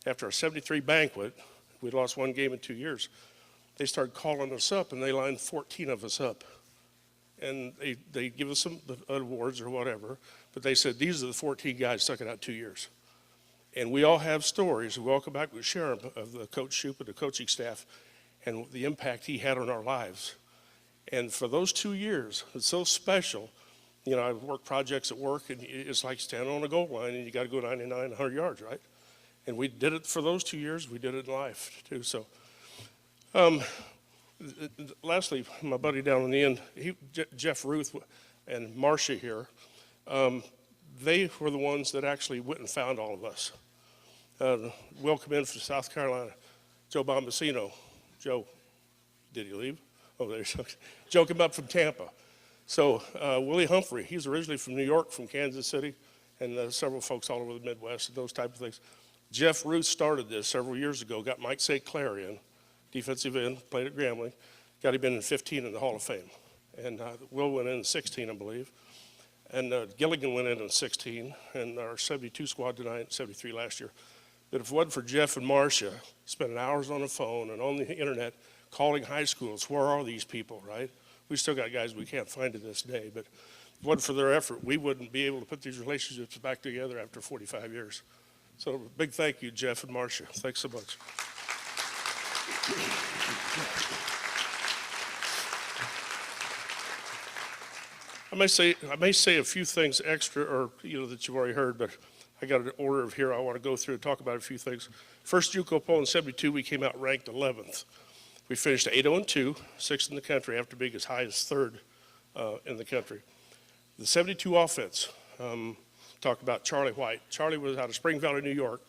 After our '73 banquet, we lost 1 game in 2 years. They started calling us up, and they lined 14 of us up. And they give us some awards or whatever, but they said, these are the 14 guys stuck it out 2 years. And we all have stories. We all come back with share of the Coach Shoup and the coaching staff and the impact he had on our lives. And for those 2 years, it's so special. You know, I've worked projects at work, and it's like standing on a goal line, and you got to go 99, 100 yards, right? And we did it for those 2 years. We did it in life, too. So, lastly, my buddy down in the end, Jeff Ruth and Marcia here, they were the ones that actually went and found all of us. Will come in from South Carolina, Joe Bombasino. Joe, did he leave? Oh, there's Joe came up from Tampa. So Willie Humphrey, he's originally from New York, from Kansas City, and several folks all over the Midwest and those type of things. Jeff Ruth started this several years ago, got Mike St. Clair in, defensive end, played at Grambling, got him in 15 in the Hall of Fame. And Will went in 16, I believe. And Gilligan went in 16, and our 72 squad tonight, 73 last year. But if it wasn't for Jeff and Marcia spending hours on the phone and on the internet calling high schools, where are these people, right? We still got guys we can't find to this day, but if it wasn't for their effort, we wouldn't be able to put these relationships back together after 45 years. So big thank you, Jeff and Marcia. Thanks so much. I may say a few things extra, or that you've already heard, but I got an order of here I want to go through and talk about a few things. First JUCO poll in '72, we came out ranked 11th. We finished 8-0-2, 6th in the country, after being as high as 3rd in the country. The '72 offense, talk about Charlie White. Charlie was out of Spring Valley, New York,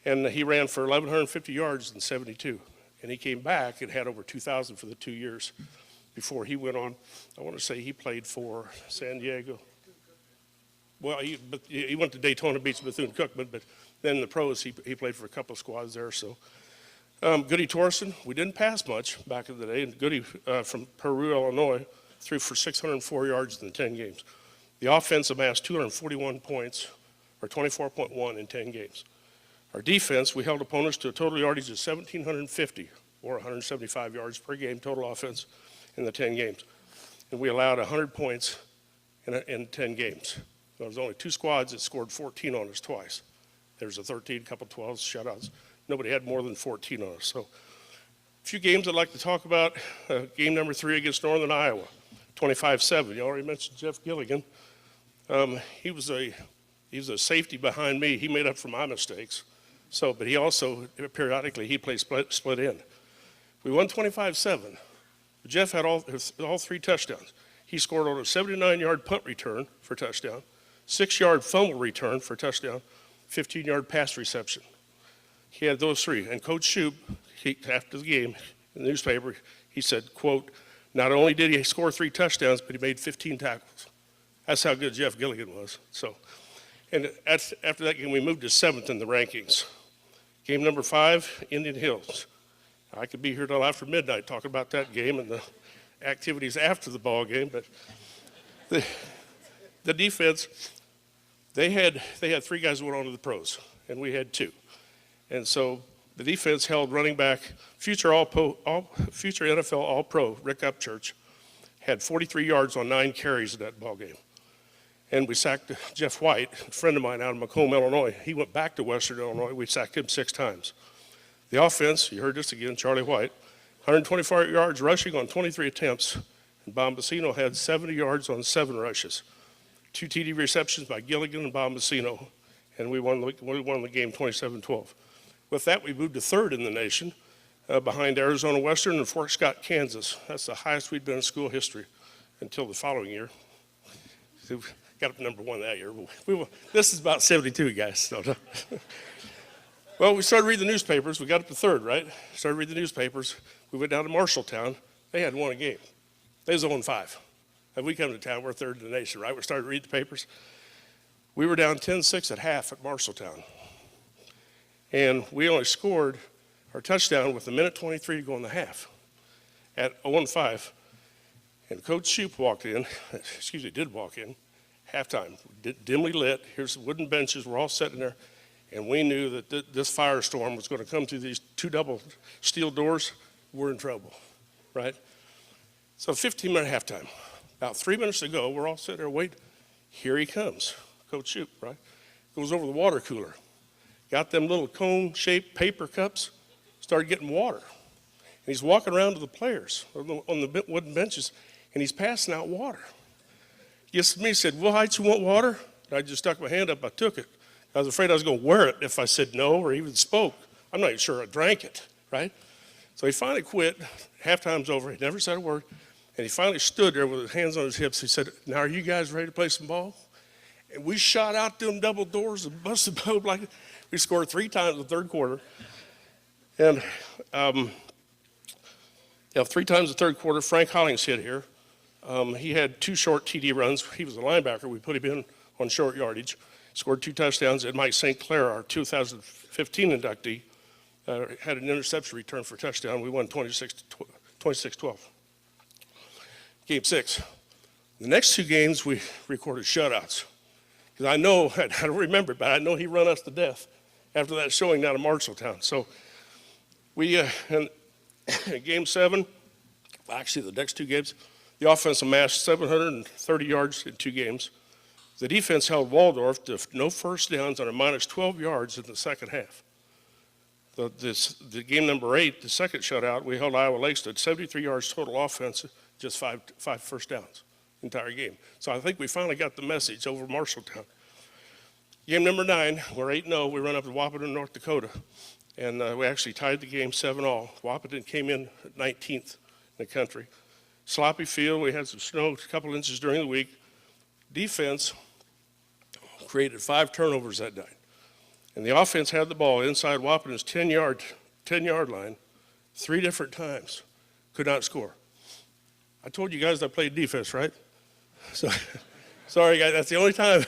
and he ran for 1,150 yards in '72. And he came back and had over 2,000 for the 2 years before he went on. I want to say he played for San Diego. Well, he went to Daytona Beach, Bethune-Cookman, but then in the pros, he played for a couple of squads there. So, Goody Torson, we didn't pass much back in the day, and Goody from Peru, Illinois, threw for 604 yards in 10 games. The offense amassed 241 points, or 24.1 in 10 games. Our defense, we held opponents to a total yardage of 1,750, or 175 yards per game total offense in the 10 games. And we allowed 100 points in 10 games. There was only 2 squads that scored 14 on us twice. There was a 13, couple 12s, shutouts. Nobody had more than 14 on us. So a few games I'd like to talk about. Game number 3 against Northern Iowa, 25-7. You already mentioned Jeff Gilligan. He was a safety behind me. He made up for my mistakes. But he also, periodically, he played split end. We won 25-7. Jeff had all 3 touchdowns. He scored on a 79-yard punt return for a touchdown, 6-yard fumble return for a touchdown, 15-yard pass reception. He had those 3. And Coach Shoup, after the game, in the newspaper, he said, quote, not only did he score 3 touchdowns, but he made 15 tackles. That's how good Jeff Gilligan was. And after that game, we moved to 7th in the rankings. Game number 5, Indian Hills. I could be here till after midnight talking about that game and the activities after the ball game, but the defense, they had 3 guys who went on to the pros. and we had 2. And so the defense held running back, future NFL All-Pro, Rick Upchurch, had 43 yards on 9 carries in that ball game. And we sacked Jeff White, a friend of mine out of Macomb, Illinois. He went back to Western Illinois. We sacked him 6 times. The offense, you heard this again, Charlie White, 124 yards rushing on 23 attempts, and Bombasino had 70 yards on 7 rushes. 2 TD receptions by Gilligan and Bombasino, and we won the game 27-12. With that, we moved to 3rd in the nation, behind Arizona Western and Fort Scott, Kansas. That's the highest we'd been in school history until the following year. So we got up to number 1 that year. This is about 72, guys. So. Well, we started reading the newspapers. We got up to 3rd, right? Started reading the newspapers. We went down to Marshalltown. They had won a game. They was 0-5. And we come to town, we're 3rd in the nation, right? We started reading the papers. We were down 10-6 at half at Marshalltown. And we only scored our touchdown with 1:23 to go in the half at 0-5. And Coach Shoup walked in, did walk in, halftime, dimly lit. Here's some wooden benches. We're all sitting there. And we knew that this firestorm was going to come through these 2 double steel doors. We're in trouble, right? So 15-minute halftime. About 3 minutes to go, we're all sitting there waiting. Here he comes, Coach Shoup, right? Goes over the water cooler. Got them little cone-shaped paper cups, started getting water. And he's walking around to the players on the wooden benches, and he's passing out water. He gets to me and said, "Will Heights, you want water?" And I just stuck my hand up, I took it. I was afraid I was going to wear it if I said no or even spoke. I'm not even sure I drank it, right? So he finally quit. Halftime's over. He never said a word. And he finally stood there with his hands on his hips. He said, "Now, are you guys ready to play some ball?" And we shot out them double doors and busted both like we scored 3 times in the 3rd quarter. And 3 times in the 3rd quarter, Frank Hollings hit here. He had 2 short TD runs. He was a linebacker. We put him in on short yardage. Scored 2 touchdowns, and Mike St. Clair, our 2015 inductee, had an interception return for a touchdown. We won 26-12. Game 6. The next 2 games, we recorded shutouts. Because I know, I don't remember it, but I know he run us to death after that showing down in Marshalltown. So we, in Game 7, actually the next 2 games, the offense amassed 730 yards in 2 games. The defense held Waldorf to no first downs on a -12 yards in the second half. The game number 8, the second shutout, we held Iowa Lakes to 73 yards total offense, just 5 first downs, entire game. So I think we finally got the message over Marshalltown. Game number 9, we're 8-0. We run up to Wahpeton, North Dakota, and we actually tied the game 7-all. Wahpeton came in 19th in the country. Sloppy field. We had some snow, a couple inches during the week. Defense created 5 turnovers that night. And the offense had the ball inside Wahpeton's 10-yard line 3 different times. Could not score. I told you guys I played defense, right? So, sorry, guys, that's the only time.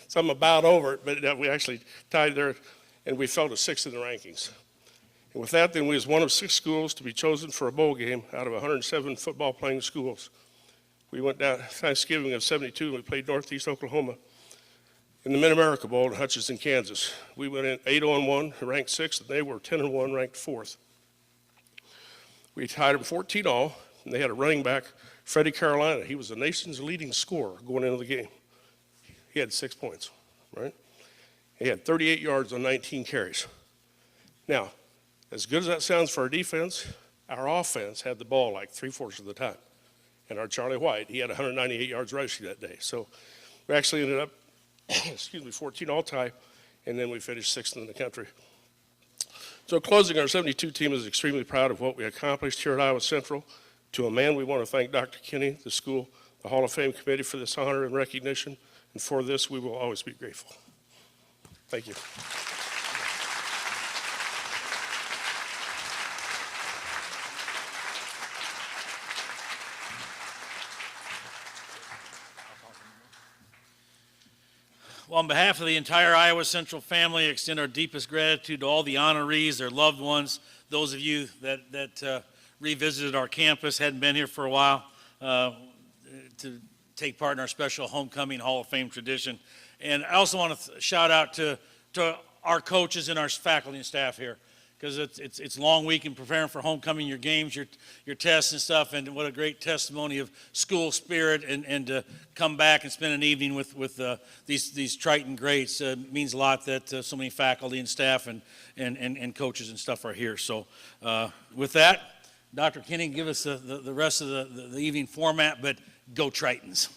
So I'm about over it, but we actually tied there, and we fell to 6th in the rankings. And with that, then we was one of 6 schools to be chosen for a bowl game out of 107 football-playing schools. We went down Thanksgiving of '72, and we played Northeast Oklahoma in the Mid-America Bowl in Hutchinson, Kansas. We went in 8-1, ranked 6th, and they were 10-1, ranked 4th. We tied them 14-all, and they had a running back, Freddie Carolina. He was the nation's leading scorer going into the game. He had 6 points, right? He had 38 yards on 19 carries. Now, as good as that sounds for our defense, our offense had the ball like 3/4 of the time. And our Charlie White, he had 198 yards rushing that day. So we actually ended up, 14-all tie, and then we finished 6th in the country. So closing, our 72 team is extremely proud of what we accomplished here at Iowa Central. To a man, we want to thank Dr. Kinney, the school, the Hall of Fame committee for this honor and recognition. And for this, we will always be grateful. Thank you. Well, on behalf of the entire Iowa Central family, I extend our deepest gratitude to all the honorees, their loved ones, those of you that revisited our campus, hadn't been here for a while, to take part in our special homecoming Hall of Fame tradition. And I also want to shout out to our coaches and our faculty and staff here, because it's a long week in preparing for homecoming, your games, your tests and stuff, and what a great testimony of school spirit, and to come back and spend an evening with these Triton greats means a lot that so many faculty and staff and coaches and stuff are here. So with that, Dr. Kinney, give us the rest of the evening format, but go Tritons.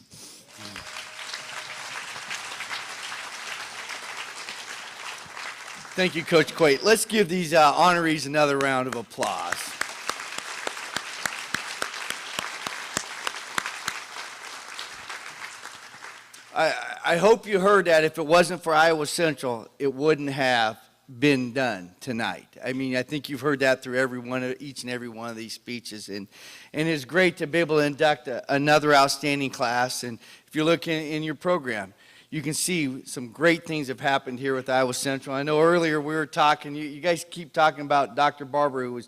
Thank you, Coach Quate. Let's give these honorees another round of applause. I hope you heard that if it wasn't for Iowa Central, it wouldn't have been done tonight. I mean, I think you've heard that through each and every one of these speeches, and it's great to be able to induct another outstanding class. And if you're looking in your program, you can see some great things have happened here with Iowa Central. I know earlier we were talking, you guys keep talking about Dr. Barber, who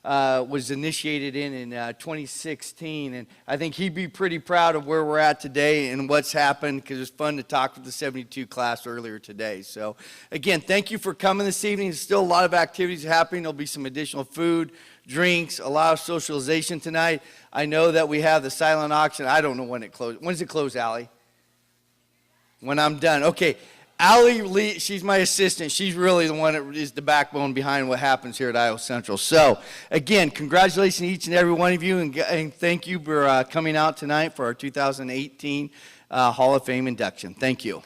was initiated in 2016, and I think he'd be pretty proud of where we're at today and what's happened, because it's fun to talk with the 72 class earlier today. So again, thank you for coming this evening. There's still a lot of activities happening. There'll be some additional food, drinks, a lot of socialization tonight. I know that we have the silent auction. I don't know when it closes. When does it close, Allie? When I'm done. Okay, Allie Lee, she's my assistant. She's really the one that is the backbone behind what happens here at Iowa Central. So, again, congratulations to each and every one of you, and thank you for coming out tonight for our 2018 Hall of Fame induction. Thank you.